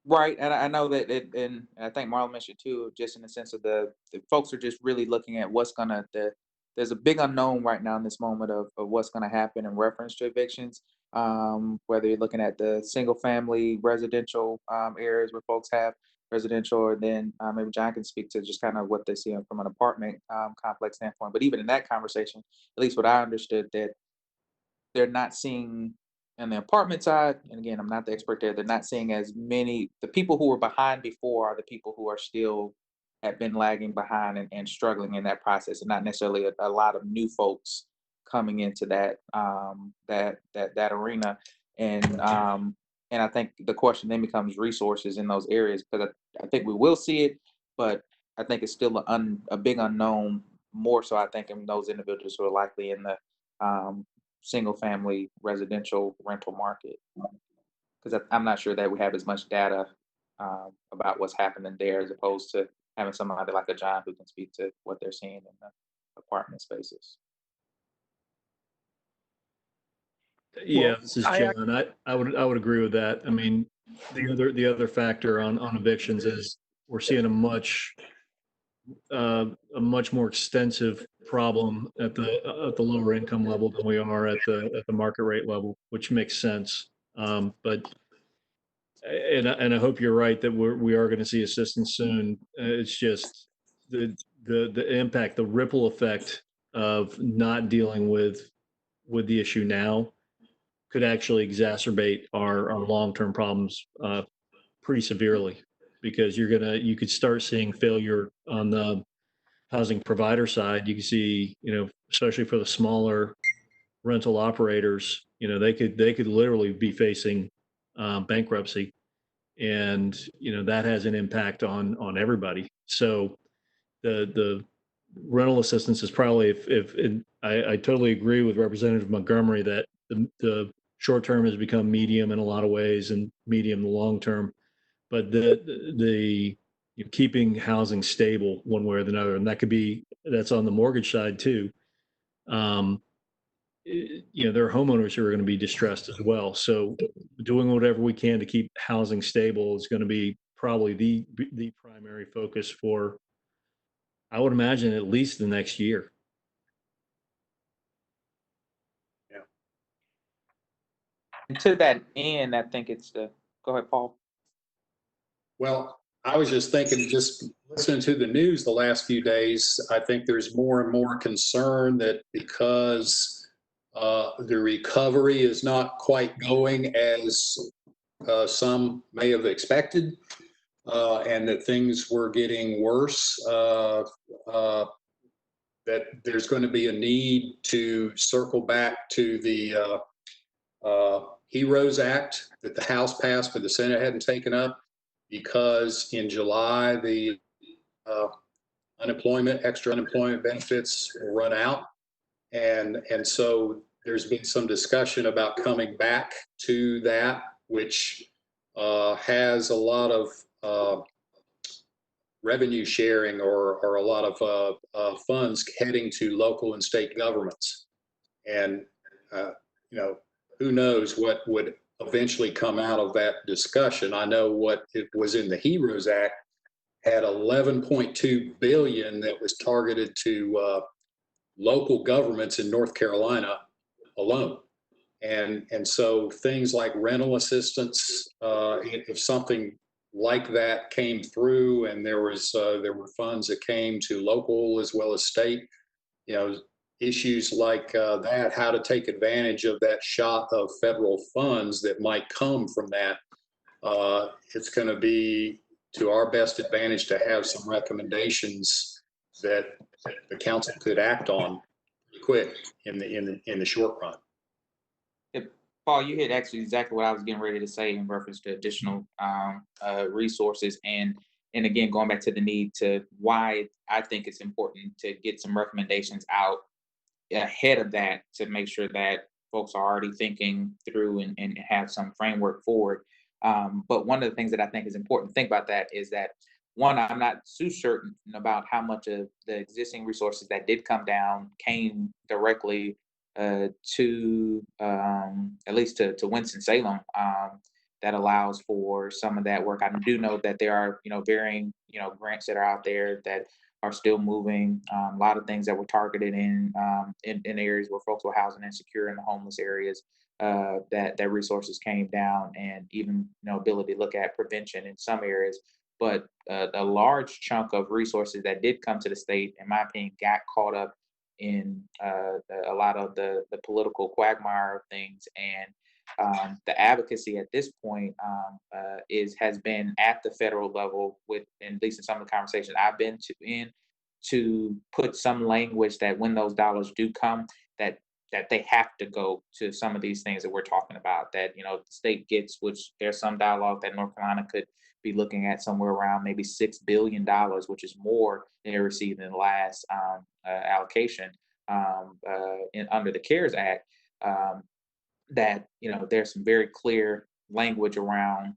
Right, and I know that and I think Marlon mentioned too, just in the sense of the folks are just really looking at what's gonna there's a big unknown right now in this moment of what's gonna happen in reference to evictions. Whether you're looking at the single family residential areas where folks have residential, or then maybe John can speak to just kind of what they see from an apartment complex standpoint. But even in that conversation, at least what I understood, that they're not seeing on the apartment side, and again, I'm not the expert there, they're not seeing as many, the people who were behind before are the people who are still have been lagging behind and struggling in that process, and not necessarily a lot of new folks coming into that that arena. And I think the question then becomes resources in those areas, because I think we will see it, but I think it's still a big unknown, more so I think in those individuals who are likely in the single family residential rental market, because I'm not sure that we have as much data about what's happening there as opposed to having somebody like a John who can speak to what they're seeing in the apartment spaces. Yeah, this is John. I would agree with that. I mean, the other factor on evictions is we're seeing a much more extensive problem at the lower income level than we are at the market rate level, which makes sense. But and I hope you're right that we are going to see assistance soon. It's just the impact, the ripple effect of not dealing with the issue now could actually exacerbate our long-term problems pretty severely, because you could start seeing failure on the housing provider side. You can see, especially for the smaller rental operators, they could literally be facing bankruptcy, and that has an impact on everybody. So the rental assistance is probably, if and I totally agree with Representative Montgomery that the short term has become medium in a lot of ways, and medium to long term, but the keeping housing stable one way or another, and that's on the mortgage side too. Um, there are homeowners who are going to be distressed as well. So doing whatever we can to keep housing stable is going to be probably the primary focus for, I would imagine, at least the next year. And to that end, I think it's go ahead, Paul. Well, I was just thinking, just listening to the news the last few days, I think there's more and more concern that because the recovery is not quite going as some may have expected, and that things were getting worse, that there's going to be a need to circle back to the HEROES Act that the House passed but the Senate hadn't taken up, because in July the extra unemployment benefits will run out, and so there's been some discussion about coming back to that, which has a lot of revenue sharing, or a lot of funds heading to local and state governments, and who knows what would eventually come out of that discussion. I know what it was in the HEROES Act had 11.2 billion that was targeted to local governments in North Carolina alone. And so things like rental assistance, if something like that came through, and there were funds that came to local as well as state, issues like that, how to take advantage of that shot of federal funds that might come from that. It's going to be to our best advantage to have some recommendations that the council could act on pretty quick in the short run. Paul, you hit actually exactly what I was getting ready to say in reference to additional resources, and again, going back to the need to why I think it's important to get some recommendations out ahead of that, to make sure that folks are already thinking through and have some framework forward. But one of the things that I think is important to think about that is that, one, I'm not too certain about how much of the existing resources that did come down came directly to at least to Winston-Salem, that allows for some of that work. I do know that there are varying grants that are out there that are still moving. A lot of things that were targeted in areas where folks were housing insecure, in the homeless areas, that resources came down, and even ability to look at prevention in some areas. But a large chunk of resources that did come to the state, in my opinion, got caught up in a lot of the political quagmire of things, and the advocacy at this point has been at the federal level, with, at least in some of the conversations I've been to put some language that when those dollars do come, that they have to go to some of these things that we're talking about, that the state gets, which there's some dialogue that North Carolina could be looking at somewhere around maybe $6 billion, which is more than they received in the last allocation under the CARES Act. That there's some very clear language around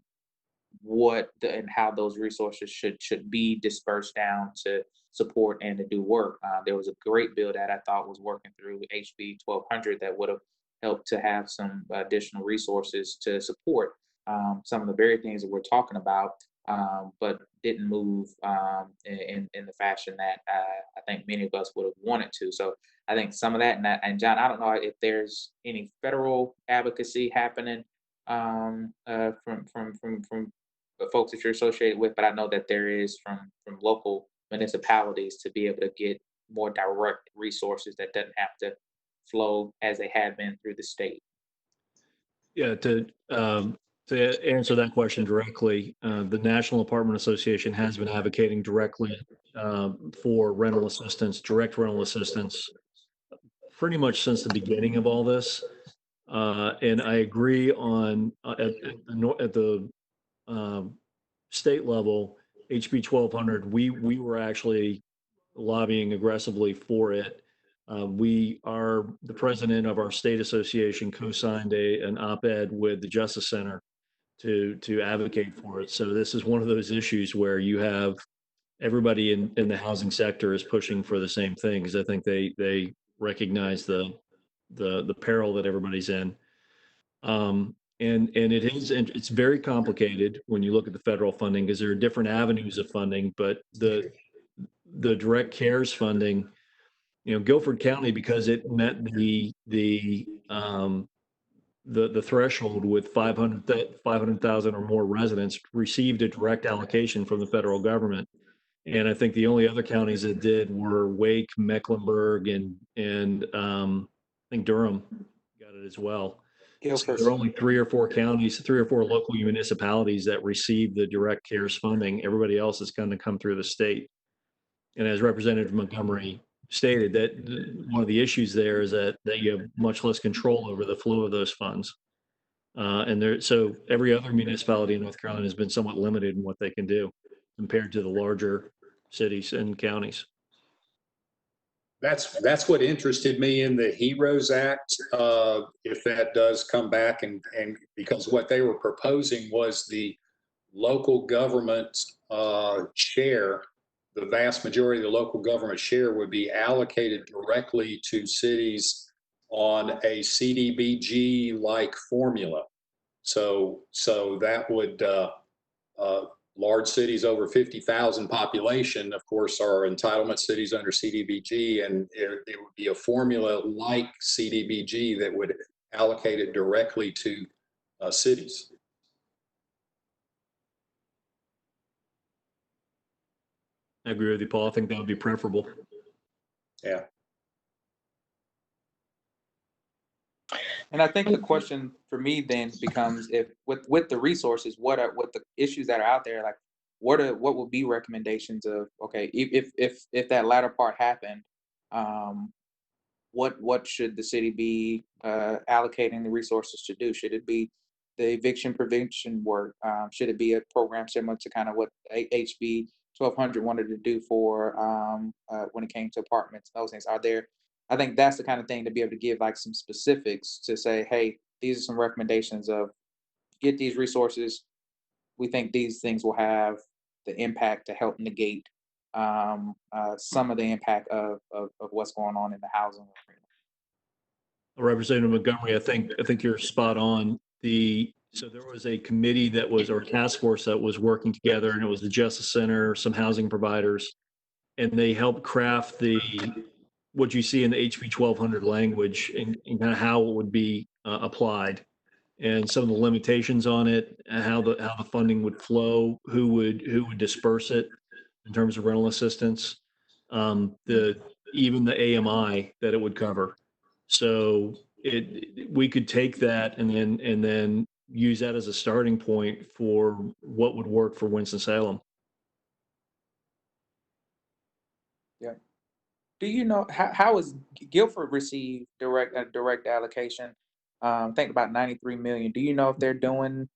what and how those resources should be dispersed down to support and to do work. There was a great bill that I thought was working through HB 1200 that would have helped to have some additional resources to support some of the very things that we're talking about, but didn't move in the fashion that I think many of us would have wanted to. So I think some of that, and John, I don't know if there's any federal advocacy happening from the folks that you're associated with, but I know that there is from local municipalities to be able to get more direct resources that doesn't have to flow as they have been through the state. Yeah, to answer that question directly, the National Apartment Association has been advocating directly for rental assistance, direct rental assistance, pretty much since the beginning of all this. And I agree on at the state level, HB 1200. We were actually lobbying aggressively for it. The president of our state association co-signed an op-ed with the Justice Center to advocate for it. So this is one of those issues where you have everybody in the housing sector is pushing for the same thing, because I think they recognize the peril that everybody's in. And it's very complicated when you look at the federal funding, because there are different avenues of funding, but the direct cares funding, Guilford County, because it met the threshold with 500,000 or more residents, received a direct allocation from the federal government. And I think the only other counties that did were Wake, Mecklenburg, and I think Durham got it as well. So there are only 3 or 4 counties, 3 or 4 local municipalities that receive the direct cares funding. Everybody else is going to come through the state. And as Representative Montgomery stated, that one of the issues there is that you have much less control over the flow of those funds. So every other municipality in North Carolina has been somewhat limited in what they can do compared to the larger cities and counties. That's what interested me in the HEROES Act, if that does come back, and because what they were proposing was the local government share, the vast majority of the local government share would be allocated directly to cities on a CDBG-like formula. So that would large cities over 50,000 population, of course, are entitlement cities under CDBG, and it would be a formula like CDBG that would allocate it directly to cities. I agree with you, Paul. I think that would be preferable. Yeah. And I think the question for me then becomes, if with the resources, what the issues that are out there, like what would be recommendations of, okay, if that latter part happened, what should the city be allocating the resources to do? Should it be the eviction prevention work? Should it be a program similar to kind of what HB 1200 wanted to do for when it came to apartments, those things? I think that's the kind of thing to be able to give like some specifics to say, hey, these are some recommendations of get these resources. We think these things will have the impact to help negate some of the impact of what's going on in the housing arena. Representative Montgomery, I think you're spot on. So there was a committee or task force that was working together, and it was the Justice Center, some housing providers, and they helped craft what you see in the HB 1200 language and kind of how it would be applied, and some of the limitations on it, and how the funding would flow, who would disperse it in terms of rental assistance, even the AMI that it would cover. So we could take that and then use that as a starting point for what would work for Winston-Salem. Yeah. Do you know how is Guilford received direct allocation? Think about 93 million. Do you know if they're doing,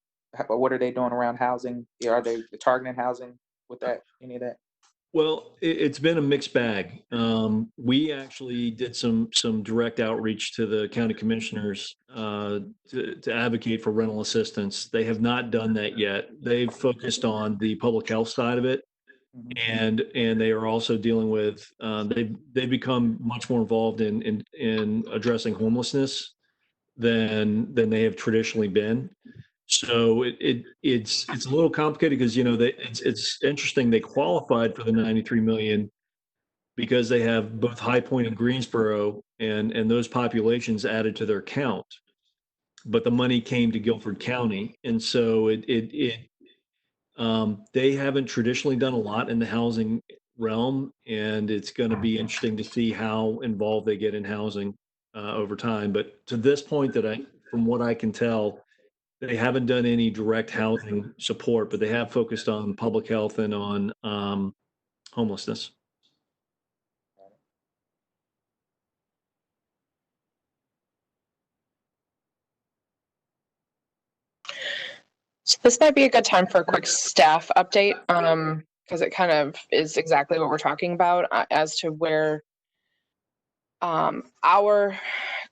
what are they doing around housing? Are they targeting housing with that, any of that? Well, it's been a mixed bag. We actually did some direct outreach to the county commissioners to advocate for rental assistance. They have not done that yet. They've focused on the public health side of it, and they are also dealing with. They've become much more involved in addressing homelessness than they have traditionally been. So it's a little complicated because it's interesting. They qualified for the 93 million because they have both High Point and Greensboro and those populations added to their count. but the money came to Guilford County. And so they haven't traditionally done a lot in the housing realm, and it's going to be interesting to see how involved they get in housing over time. But to this point, from what I can tell, they haven't done any direct housing support, but they have focused on public health and on homelessness. So this might be a good time for a quick staff update, because it kind of is exactly what we're talking about as to where our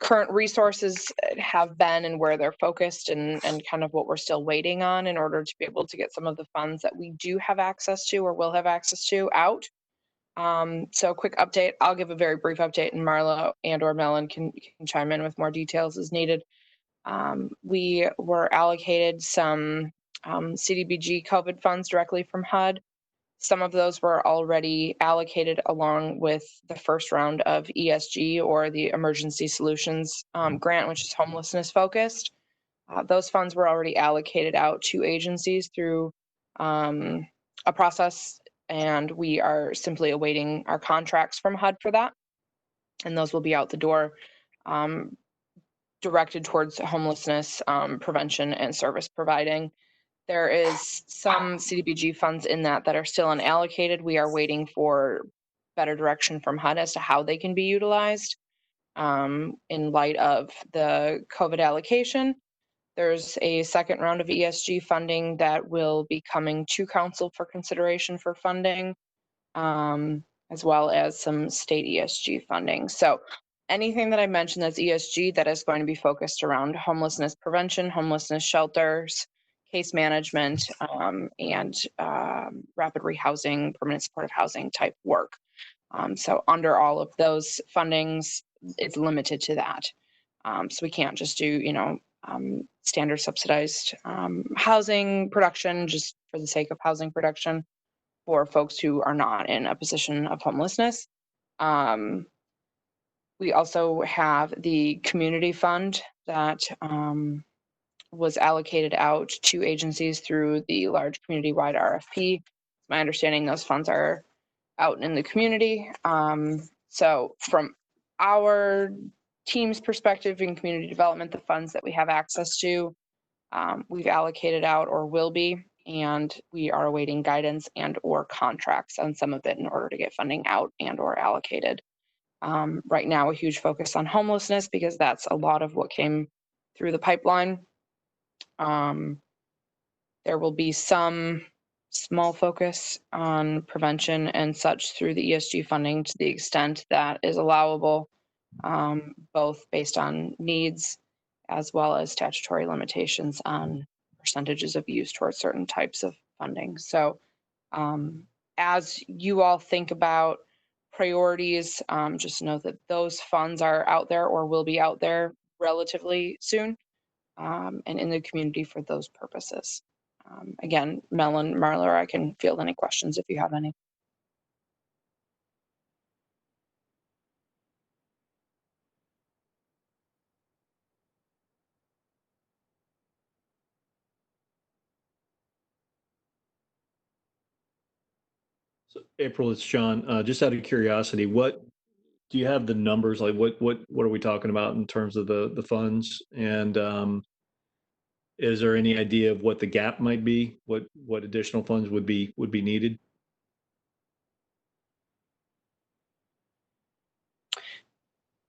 current resources have been and where they're focused, and kind of what we're still waiting on in order to be able to get some of the funds that we do have access to or will have access to out. So quick update. I'll give a very brief update, and Marla and/or Mellon can chime in with more details as needed. We were allocated some CDBG COVID funds directly from HUD. Some of those were already allocated along with the first round of ESG, or the Emergency Solutions grant, which is homelessness focused. Those funds were already allocated out to agencies through a process, and we are simply awaiting our contracts from HUD for that. And those will be out the door, directed towards homelessness prevention and service providing. There is some CDBG funds in that are still unallocated. We are waiting for better direction from HUD as to how they can be utilized in light of the COVID allocation. There's a second round of ESG funding that will be coming to council for consideration for funding, as well as some state ESG funding. So anything that I mentioned that's ESG that is going to be focused around homelessness prevention, homelessness shelters, case management, and rapid rehousing, permanent supportive housing type work. So under all of those fundings, it's limited to that. So we can't just do, standard subsidized housing production just for the sake of housing production for folks who are not in a position of homelessness. We also have the community fund that was allocated out to agencies through the large community-wide RFP. My understanding, those funds are out in the community. So from our team's perspective in community development, the funds that we have access to, we've allocated out or will be, and we are awaiting guidance and or contracts on some of it in order to get funding out and or allocated. Right now, a huge focus on homelessness because that's a lot of what came through the pipeline. There will be some small focus on prevention and such through the ESG funding to the extent that is allowable, both based on needs as well as statutory limitations on percentages of use towards certain types of funding. So as you all think about priorities, just know that those funds are out there or will be out there relatively soon, and in the community for those purposes. Again, Mellon, Marla, I can field any questions if you have any. So April, it's John. Just out of curiosity, what do you have the numbers? Like what are we talking about in terms of the funds? And is there any idea of what the gap might be? What additional funds would be needed?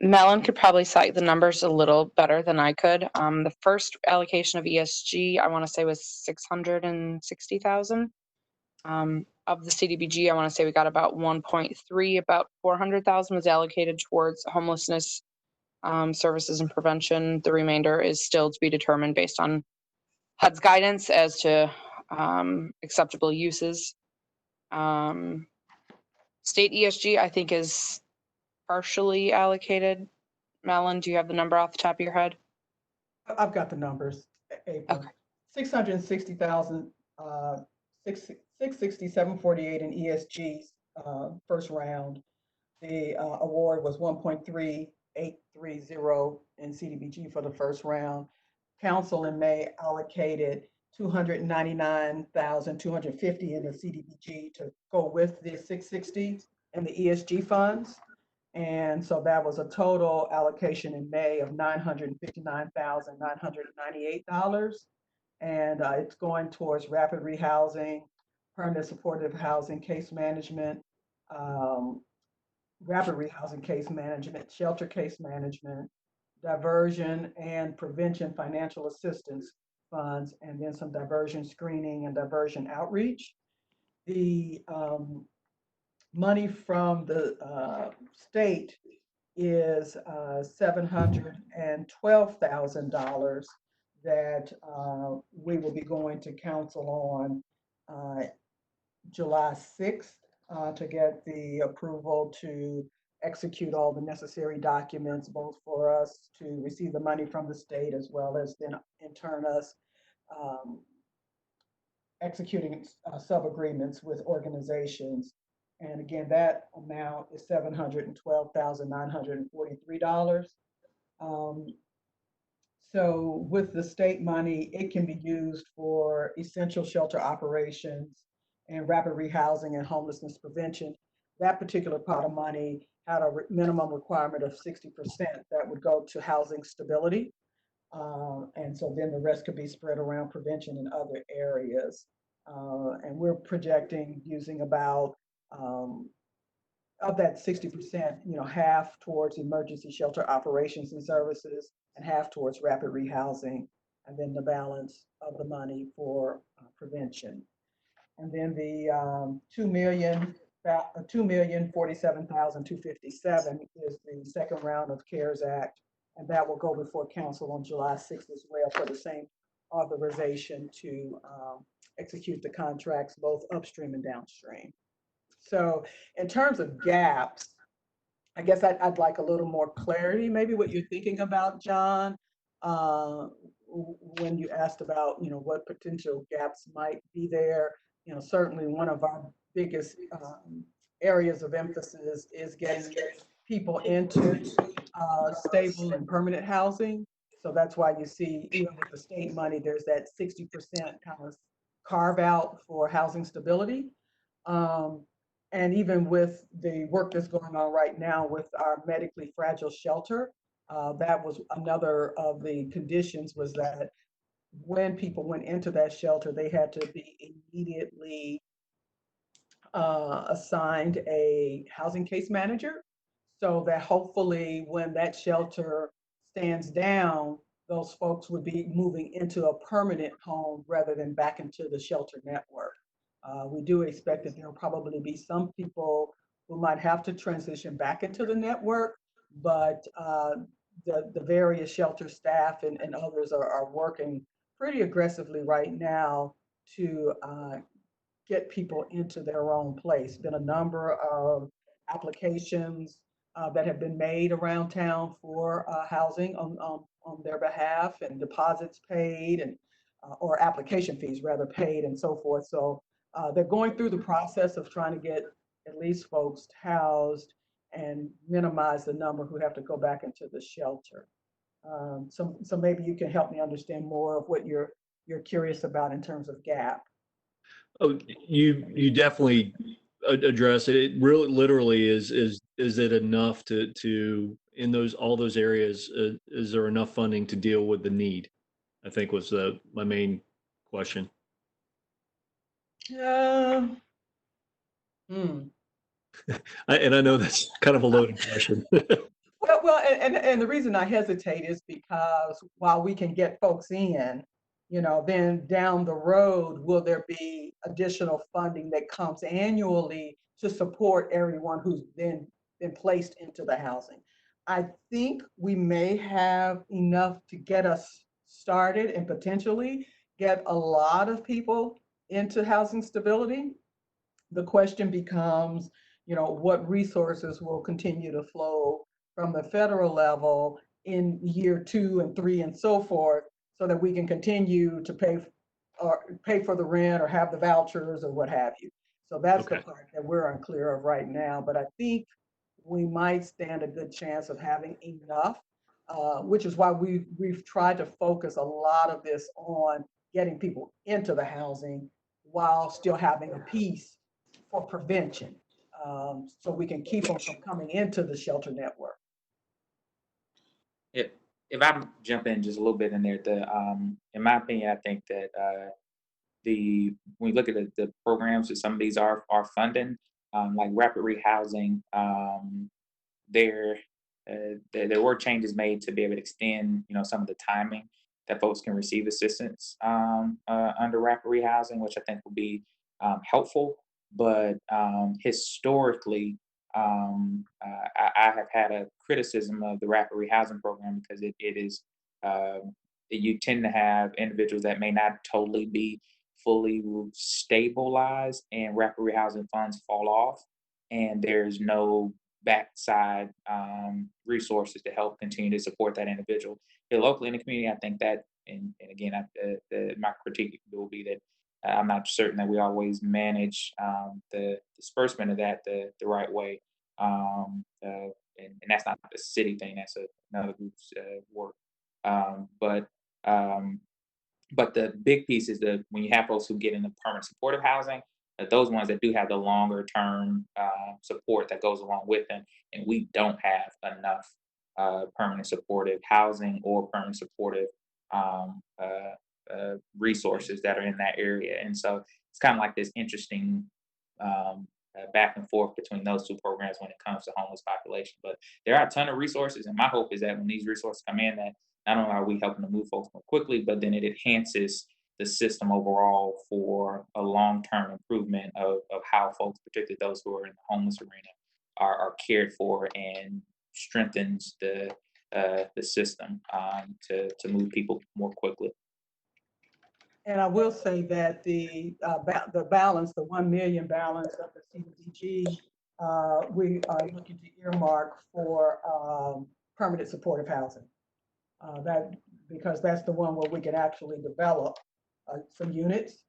Mellon could probably cite the numbers a little better than I could. The first allocation of ESG, I want to say, was 660,000. Of the CDBG, I want to say we got about 1.3, about 400,000 was allocated towards homelessness services and prevention. The remainder is still to be determined based on HUD's guidance as to acceptable uses. State ESG, I think, is partially allocated. Mellon, do you have the number off the top of your head? I've got the numbers, April. Okay. 660,000, 667.48 in ESG's first round. The award was 1.3830 in CDBG for the first round. council in May allocated 299,250 in the CDBG to go with the 660 and the ESG funds. And so that was a total allocation in May of $959,998. And it's going towards rapid rehousing, permanent supportive housing, case management, rapid rehousing case management, shelter case management, diversion and prevention financial assistance funds, and then some diversion screening and diversion outreach. The money from the state is $712,000 that we will be going to council on July 6th to get the approval to execute all the necessary documents, both for us to receive the money from the state as well as then in turn us executing sub-agreements with organizations. And again, that amount is $712,943. So with the state money, it can be used for essential shelter operations and rapid rehousing and homelessness prevention. That particular pot of money had a minimum requirement of 60% that would go to housing stability. And so then the rest could be spread around prevention in other areas. And we're projecting using about of that 60%, half towards emergency shelter operations and services and half towards rapid rehousing, and then the balance of the money for prevention. And then the $2,047,257 is the second round of CARES Act, and that will go before council on July 6th as well for the same authorization to execute the contracts both upstream and downstream. So in terms of gaps, I guess I'd like a little more clarity, maybe what you're thinking about, John, when you asked about, what potential gaps might be there. Certainly one of our biggest areas of emphasis is getting people into stable and permanent housing. So that's why you see, even with the state money, there's that 60% kind of carve out for housing stability. And even with the work that's going on right now with our medically fragile shelter, that was another of the conditions, was that when people went into that shelter, they had to be immediately assigned a housing case manager, so that hopefully when that shelter stands down, those folks would be moving into a permanent home rather than back into the shelter network. We do expect that there will probably be some people who might have to transition back into the network, but the various shelter staff and others are working pretty aggressively right now to get people into their own place. Been a number of applications that have been made around town for housing on their behalf, and deposits paid, and or application fees rather paid, and so forth. So they're going through the process of trying to get at least folks housed and minimize the number who have to go back into the shelter. So maybe you can help me understand more of what you're curious about in terms of gap. Oh, you definitely address it. It really literally is it enough to in all those areas, is there enough funding to deal with the need? I think was my main question. Hmm. And I know that's kind of a loaded question. Well, and the reason I hesitate is because while we can get folks in, then down the road, will there be additional funding that comes annually to support everyone who's then been placed into the housing? I think we may have enough to get us started and potentially get a lot of people into housing stability. The question becomes, what resources will continue to flow from the federal level in year 2 and 3 and so forth, so that we can continue to pay for the rent or have the vouchers or what have you. So that's Okay. the part that we're unclear of right now. But I think we might stand a good chance of having enough which is why we've tried to focus a lot of this on getting people into the housing while still having a piece for prevention, so we can keep them from coming into the shelter network. If I jump in just a little bit in there, in my opinion, I think that when we look at the programs that some of these are funding, like rapid rehousing, there were changes made to be able to extend, some of the timing that folks can receive assistance under rapid rehousing, which I think will be helpful. But historically, I have had a criticism of the rapid rehousing program because it is you tend to have individuals that may not totally be fully stabilized, and rapid rehousing funds fall off, and there's no backside resources to help continue to support that individual. Here locally in the community, I think that, and again, my critique will be that I'm not certain that we always manage the disbursement of that the right way. And that's not the city thing, that's another group's work. But the big piece is that when you have folks who get into permanent supportive housing, those ones that do have the longer term support that goes along with them, and we don't have enough permanent supportive housing or permanent supportive resources that are in that area. And so it's kind of like this interesting back and forth between those two programs when it comes to homeless population. But there are a ton of resources, and my hope is that when these resources come in, that not only are we helping to move folks more quickly, but then it enhances the system overall for a long-term improvement of how folks, particularly those who are in the homeless arena, are cared for, and strengthens the system to move people more quickly. And I will say that the balance, the 1 million balance of the CDBG, we are looking to earmark for permanent supportive housing. Because that's the one where we can actually develop some units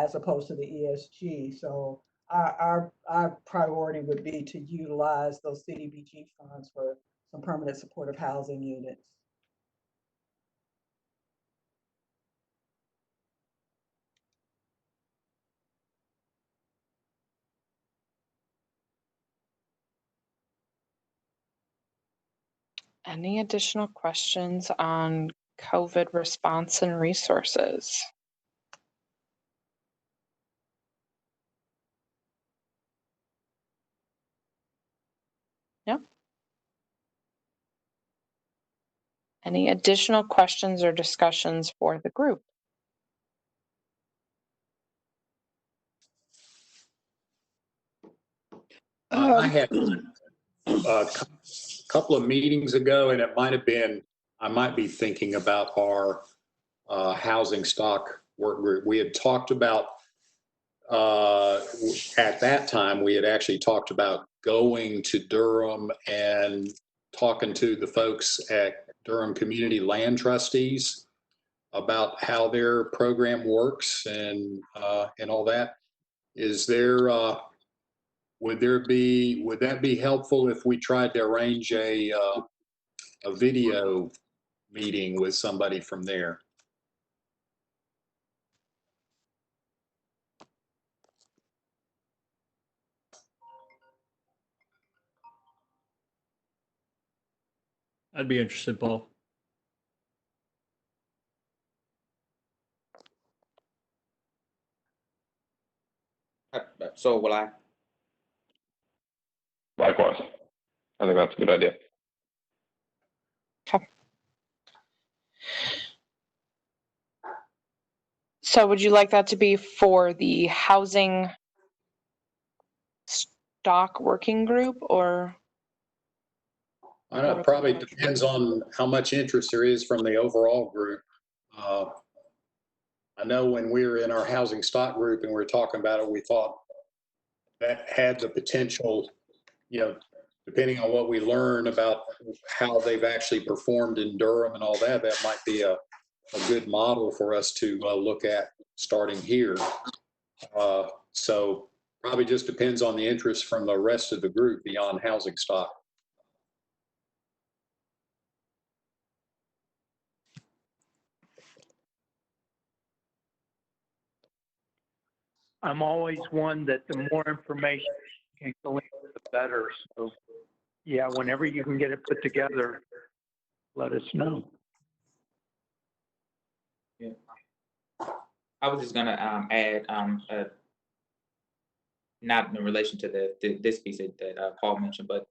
as opposed to the ESG. So our priority would be to utilize those CDBG funds for some permanent supportive housing units. Any additional questions on COVID response and resources? No? Any additional questions or discussions for the group? I had a couple of meetings ago, and it might have been, I might be thinking about our housing stock work group. We had talked about, at that time, we had actually talked about going to Durham and talking to the folks at Durham Community Land Trustees about how their program works and all that. Is there, would that be helpful if we tried to arrange a video meeting with somebody from there? I'd be interested, Paul. So will I. Likewise. I think that's a good idea. Okay. So would you like that to be for the housing stock working group, or? I don't know, it probably depends on how much interest there is from the overall group. I know when we were in our housing stock group and we were talking about it, we thought that had the potential, depending on what we learn about how they've actually performed in Durham and all that, that might be a good model for us to look at starting here. So probably just depends on the interest from the rest of the group beyond housing stock. I'm always one that the more information you can glean, the better. So, yeah, whenever you can get it put together, let us know. Yeah. I was just gonna add, not in relation to this piece that Paul mentioned, but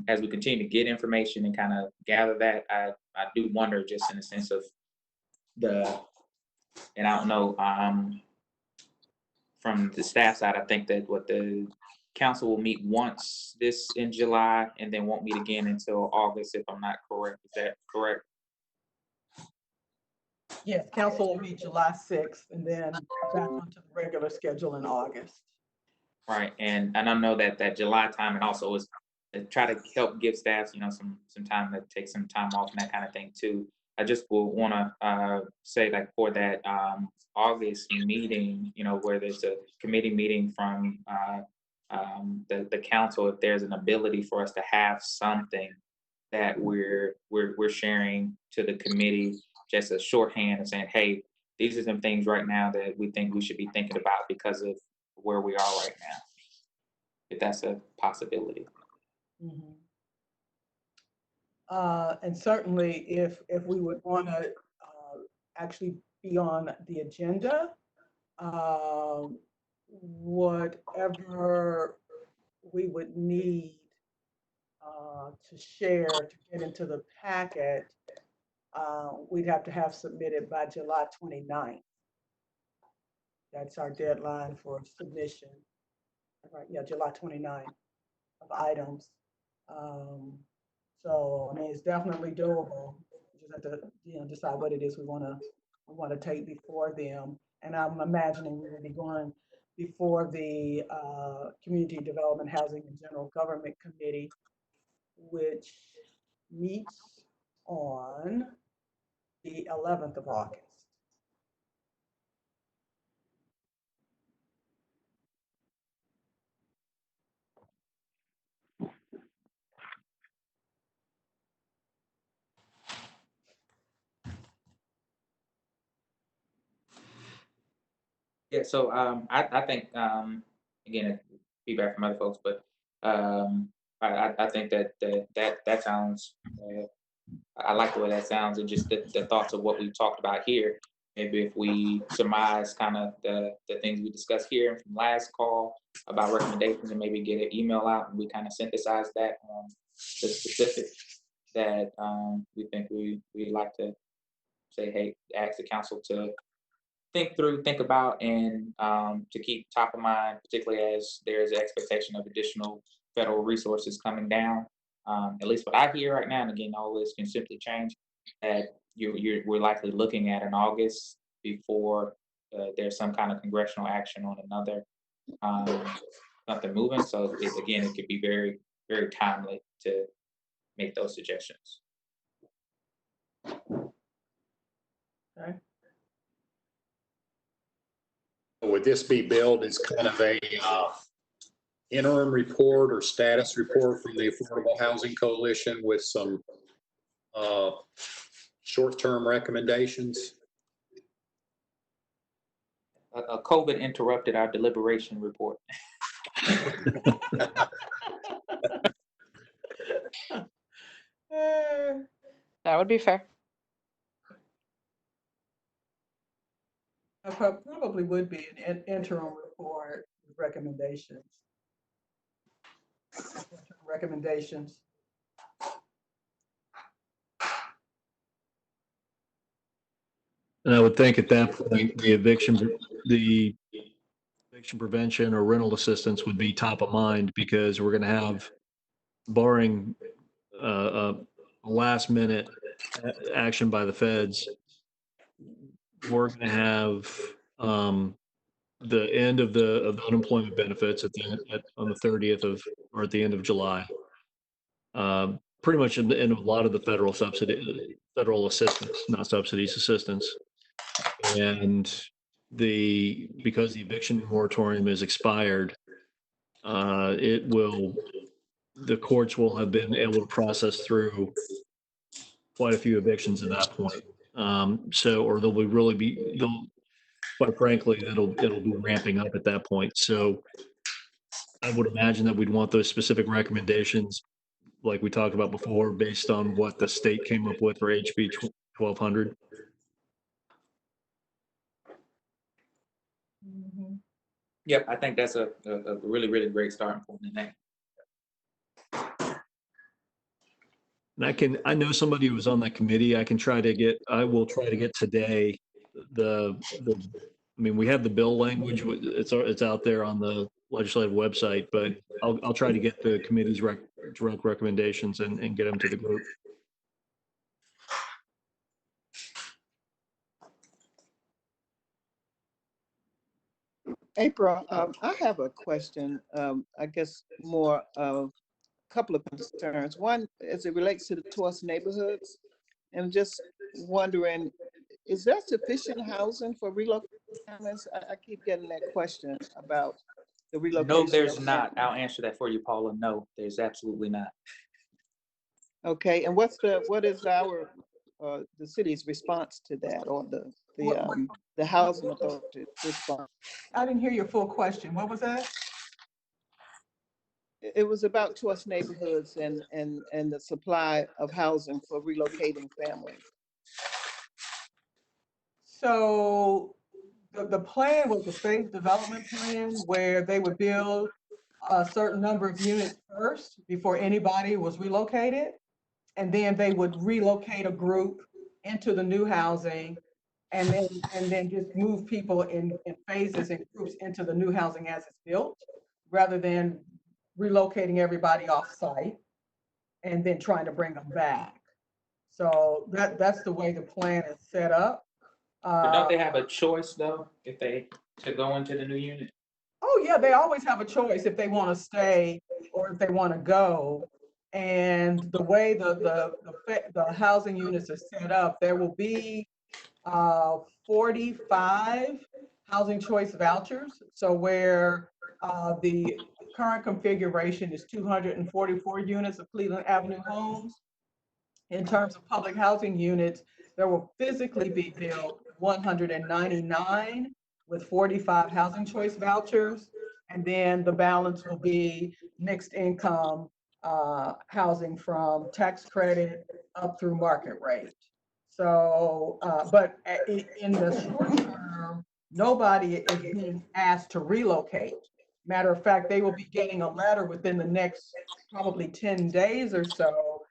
as we continue to get information and kind of gather that, I do wonder, just in the sense of and I don't know, from the staff side, I think that what the council will meet once this in July and then won't meet again until August, if I'm not correct. Is that correct? Yes, council will meet July 6th and then back onto the regular schedule in August. Right, and I know that July time, and also is to try to help give staff, some time to take some time off and that kind of thing too. I just will want to say, like, for that August meeting, where there's a committee meeting from the council, if there's an ability for us to have something that we're sharing to the committee, just a shorthand of saying, hey, these are some things right now that we think we should be thinking about because of where we are right now, if that's a possibility. Mm-hmm. And certainly if we would want to actually be on the agenda, whatever we would need to share to get into the packet, we'd have to have submitted by July 29th. That's our deadline for submission. Right, yeah, July 29th of items. So I mean, it's definitely doable. We just have to, decide what it is we want to take before them. And I'm imagining we will be going before the Community Development, Housing, and General Government Committee, which meets on the 11th of August. Yeah, so I think, again, feedback from other folks, but I think that sounds, I like the way that sounds, and just the thoughts of what we've talked about here. Maybe if we surmise kind of the things we discussed here from last call about recommendations, and maybe get an email out and we kind of synthesize that on the specifics that we think we'd like to say, hey, ask the council to think about, and to keep top of mind, particularly as there's an expectation of additional federal resources coming down. At least what I hear right now, and again, all this can simply change, that we're likely looking at in August before there's some kind of congressional action on another something moving. So again, it could be very, very timely to make those suggestions. Okay. Would this be billed as kind of a interim report or status report from the Affordable Housing Coalition with some short-term recommendations? COVID interrupted our deliberation report. That would be fair. Probably would be an interim report with recommendations. Recommendations. And I would think at that point, the eviction prevention or rental assistance would be top of mind, because we're going to have, barring last minute action by the feds, we're going to have the end of the unemployment benefits on the 30th or at the end of July. Pretty much at the end of a lot of the federal assistance, not subsidies, assistance. And because the eviction moratorium is expired, the courts will have been able to process through quite a few evictions at that point. Or they'll quite frankly, it'll be ramping up at that point. So I would imagine that we'd want those specific recommendations, like we talked about before, based on what the state came up with for HB 1200. Yep, I think that's a really, really great starting point in that. And I know somebody who was on that committee. I will try to get today I mean, we have the bill language. It's out there on the legislative website, but I'll try to get the committee's direct recommendations and get them to the group. April, I have a question. I guess more of a couple of concerns. One, as it relates to the tourist neighborhoods, I'm just wondering, is there sufficient housing for relocating families? I keep getting that question about the relocation. No, there's not. I'll answer that for you, Paula. No, there's absolutely not. Okay, and what is our the city's response to that, or the housing authority response? I didn't hear your full question. What was that? It was about tourist neighborhoods and the supply of housing for relocating families. So the plan was a phase development plan where they would build a certain number of units first before anybody was relocated. And then they would relocate a group into the new housing and then just move people in phases and groups into the new housing as it's built, rather than relocating everybody off site and then trying to bring them back. So that's the way the plan is set up. But don't they have a choice though, to go into the new unit? Oh yeah, they always have a choice if they want to stay or if they want to go. And the way the housing units are set up, there will be 45 housing choice vouchers. So where the current configuration is 244 units of Cleveland Avenue homes. In terms of public housing units, there will physically be built 199 with 45 housing choice vouchers. And then the balance will be mixed income housing from tax credit up through market rate. So, but in the short term, nobody is being asked to relocate. Matter of fact, they will be getting a letter within the next probably 10 days or so,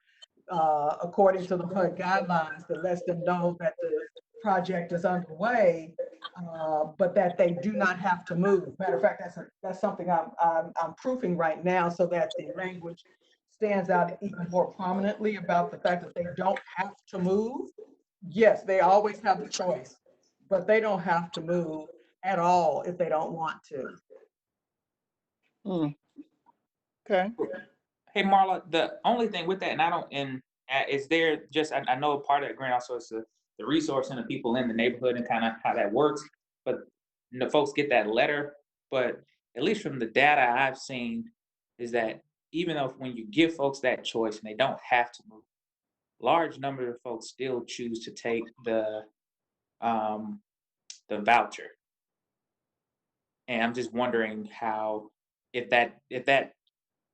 according to the HUD guidelines, that lets them know that the project is underway, but that they do not have to move. Matter of fact, that's something I'm proofing right now so that the language stands out even more prominently about the fact that they don't have to move. Yes, they always have the choice, but they don't have to move at all if they don't want to. Okay. Hey, Marla, the only thing with that, is there just, I know part of that grant also is the resource and the people in the neighborhood and kind of how that works, but the folks get that letter. But at least from the data I've seen is that even though when you give folks that choice and they don't have to move, large number of folks still choose to take the voucher. And I'm just wondering how, if that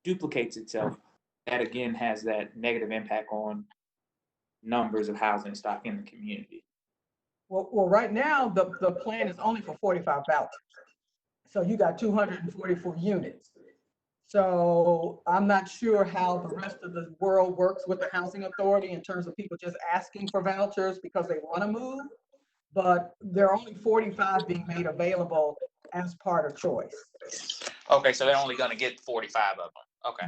duplicates itself, that again has that negative impact on numbers of housing stock in the community. Well, right now, the plan is only for 45 vouchers. So you got 244 units. So I'm not sure how the rest of the world works with the housing authority in terms of people just asking for vouchers because they want to move, but there are only 45 being made available as part of choice. Okay, so they're only going to get 45 of them. Okay.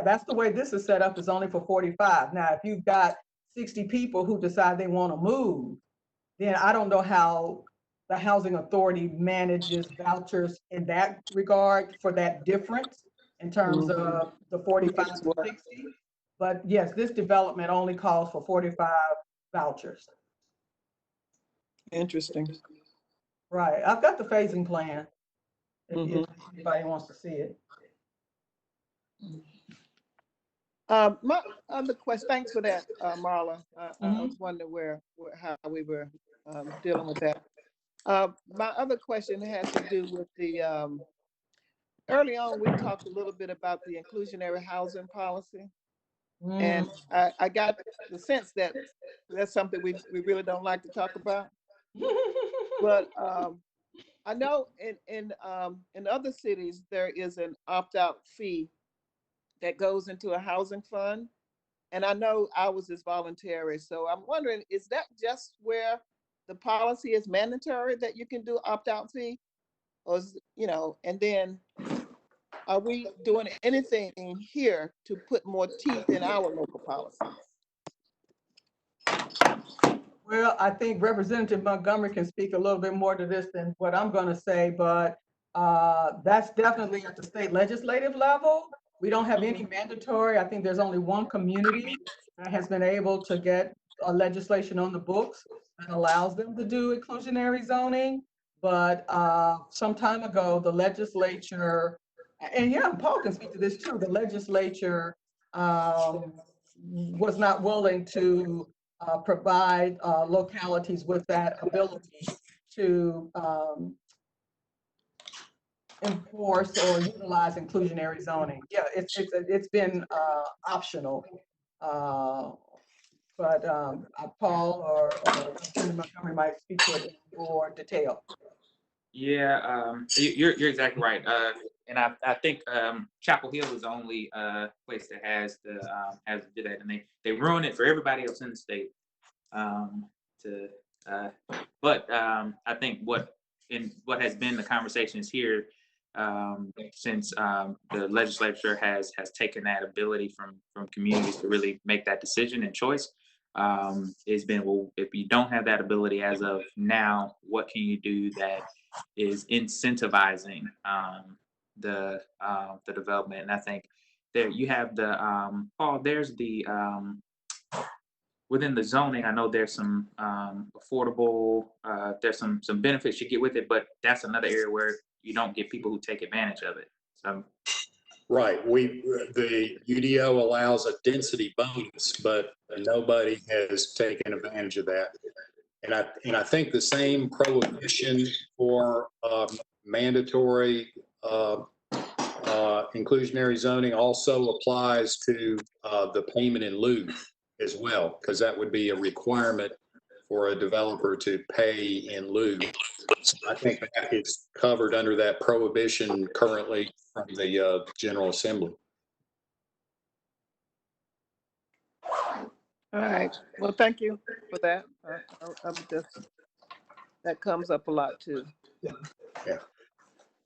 That's the way this is set up, is only for 45. Now, if you've got 60 people who decide they want to move, then I don't know how the housing authority manages vouchers in that regard for that difference in terms of the 45 to 60. But yes, this development only calls for 45 vouchers. Interesting. Right. I've got the phasing plan if anybody wants to see it. My other question, thanks for that, Marla. I was wondering how we were dealing with that. My other question has to do with the, early on, we talked a little bit about the inclusionary housing policy. And I got the sense that that's something we really don't like to talk about. But I know in other cities, there is an opt-out fee that goes into a housing fund. And I know ours is voluntary. So I'm wondering, is that just where the policy is mandatory that you can do opt-out fee? Or, and then are we doing anything here to put more teeth in our local policies? Well, I think Representative Montgomery can speak a little bit more to this than what I'm going to say, but that's definitely at the state legislative level. We don't have any mandatory. I think there's only one community that has been able to get a legislation on the books that allows them to do inclusionary zoning. But some time ago, the legislature, and yeah, Paul can speak to this too, the legislature was not willing to provide localities with that ability to enforce or utilize inclusionary zoning. Yeah, it's been optional, but Paul or Representative Montgomery might speak to it in more detail. Yeah, you're exactly right. And I think Chapel Hill is the only place that has to do that, and they ruin it for everybody else in the state. But I think what has been the conversations here since the legislature has taken that ability from communities to really make that decision and choice, has been, well, if you don't have that ability as of now, what can you do that is incentivizing the development? And I think there you have the Paul. There's the within the zoning. I know there's some affordable. There's some benefits you get with it, but that's another area where you don't get people who take advantage of it. So. Right. The UDO allows a density bonus, but nobody has taken advantage of that. And I think the same prohibition for mandatory inclusionary zoning also applies to the payment in lieu as well, because that would be a requirement for a developer to pay in lieu. So I think that is covered under that prohibition currently from the General Assembly. All right. Well, thank you for that. That comes up a lot too. Yeah.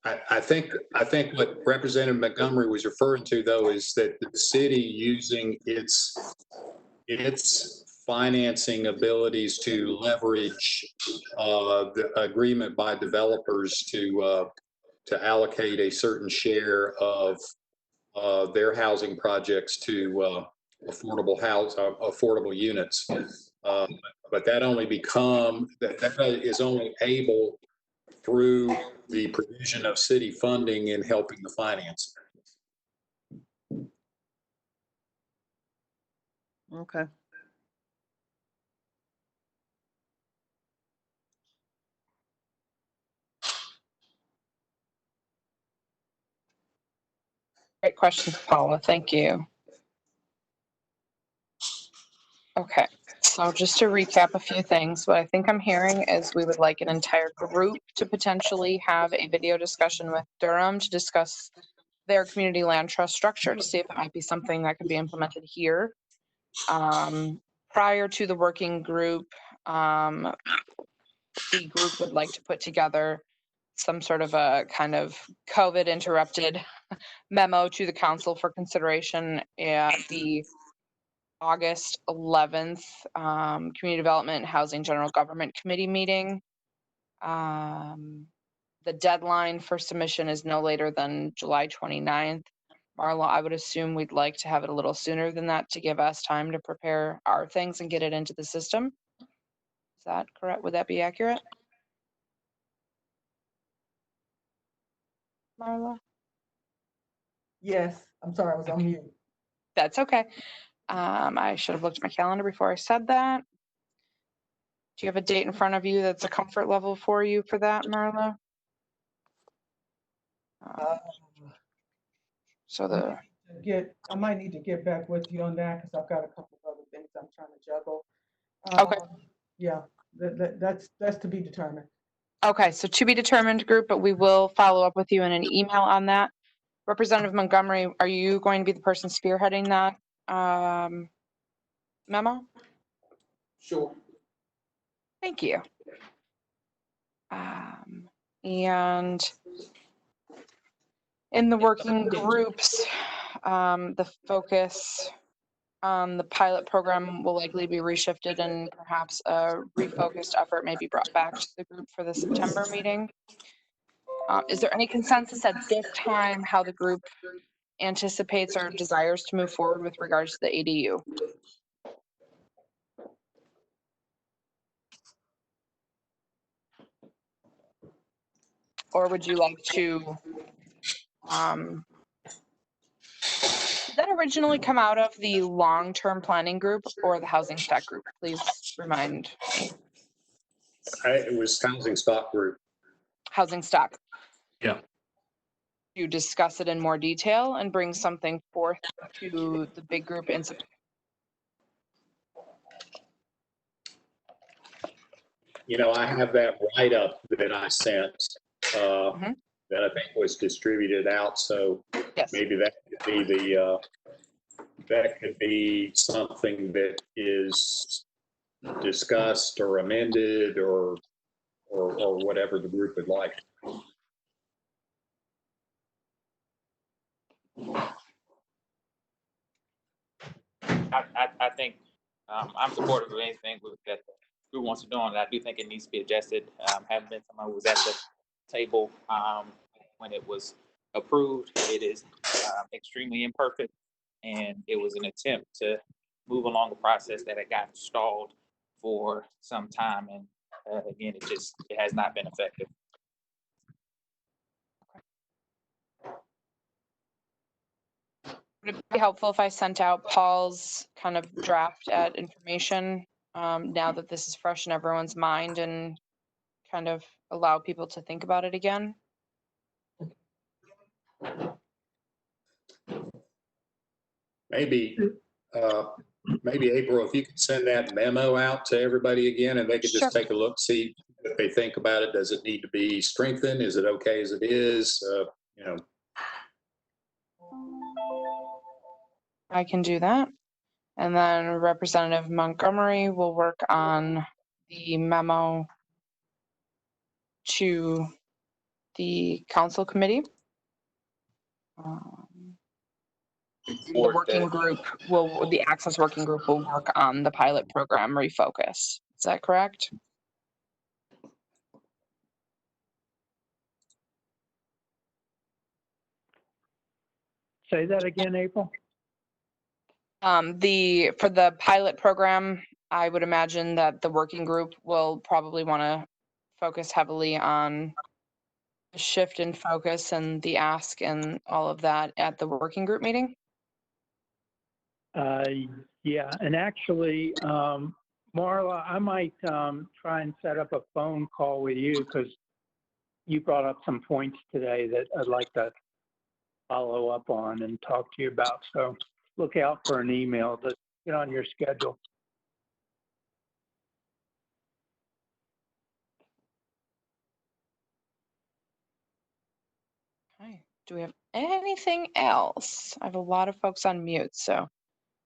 I think what Representative Montgomery was referring to, though, is that the city using its financing abilities to leverage the agreement by developers to allocate a certain share of their housing projects to affordable units. But that is only able through the provision of city funding in helping the finance. Okay. Great questions, Paula. Thank you. Okay, so just to recap a few things, what I think I'm hearing is we would like an entire group to potentially have a video discussion with Durham to discuss their community land trust structure to see if it might be something that could be implemented here. Prior to the working group, the group would like to put together some sort of a kind of COVID interrupted memo to the council for consideration at the August 11th Community Development and Housing General Government Committee meeting. The deadline for submission is no later than July 29th. Marla, I would assume we'd like to have it a little sooner than that to give us time to prepare our things and get it into the system. Is that correct? Would that be accurate? Marla? Yes, I'm sorry, I was on mute. That's okay. I should have looked at my calendar before I said that. Do you have a date in front of you that's a comfort level for you for that, Marla? So the I might need to get back with you on that because I've got a couple of other things I'm trying to juggle. Okay. Yeah, that's to be determined. Okay, so to be determined group, but we will follow up with you in an email on that. Representative Montgomery, are you going to be the person spearheading that memo? Sure. Thank you. And in the working groups, the focus on the pilot program will likely be reshifted and perhaps a refocused effort may be brought back to the group for the September meeting. Is there any consensus at this time how the group anticipates or desires to move forward with regards to the ADU? Or would you like to, did that originally come out of the long-term planning group or the housing stack group? Please remind me. It was housing stock group. Housing stock. Yeah. You discuss it in more detail and bring something forth to the big group in September. You know, I have that write-up that I sent that I think was distributed out. So Yes. maybe that could be that could be something that is discussed or amended or whatever the group would like. I think I'm supportive of anything that the group wants to do on it. I do think it needs to be adjusted. Haven't been someone who was at the table when it was approved. It is extremely imperfect, and it was an attempt to move along a process that had gotten stalled for some time. And again, it has not been effective. Would it be helpful if I sent out Paul's kind of draft at information now that this is fresh in everyone's mind and kind of allow people to think about it again? Maybe April, if you could send that memo out to everybody again and they could just take a look, see if they think about it. Does it need to be strengthened? Is it okay as it is? You know. I can do that. And then Representative Montgomery will work on the memo to the council committee. The working group the access working group will work on the pilot program refocus. Is that correct? Say that again, April. For the pilot program, I would imagine that the working group will probably want to focus heavily on the shift in focus and the ask and all of that at the working group meeting. Yeah, and actually, Marla, I might try and set up a phone call with you because you brought up some points today that I'd like to follow up on and talk to you about. So look out for an email to get on your schedule. Okay. Do we have anything else? I have a lot of folks on mute, so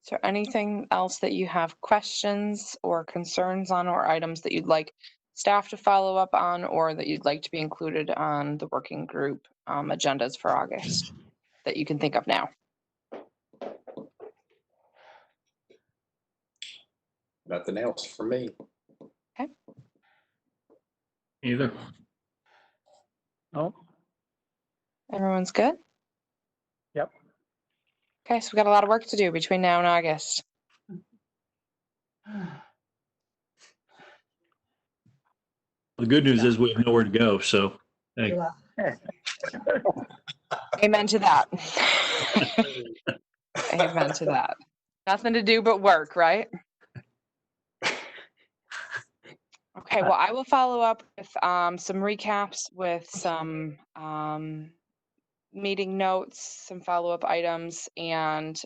is there anything else that you have questions or concerns on or items that you'd like staff to follow up on or that you'd like to be included on the working group agendas for August that you can think of now? Nothing else for me. Okay. Either. No. Everyone's good? Yep. Okay, so we've got a lot of work to do between now and August. The good news is we have nowhere to go, so hey. Amen to that. Amen to that. Nothing to do but work, right? Okay, well, I will follow up with some recaps, with some meeting notes, some follow-up items, and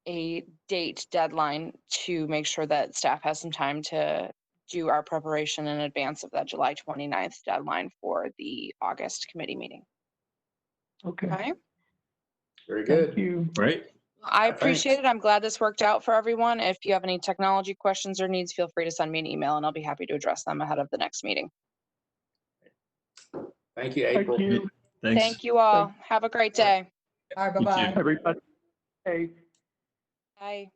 a date deadline to make sure that staff has some time to do our preparation in advance of that July 29th deadline for the August committee meeting. Okay, Okay? Very thank good. you. Right. I Thanks. appreciate it. I'm glad this worked out for everyone. If you have any technology questions or needs, feel free to send me an email and I'll be happy to address them ahead of the next meeting. Thank you, Thank April. you, Thanks. Thank you all. Have a great day. All right, You too. bye-bye. everybody. Hey. Bye.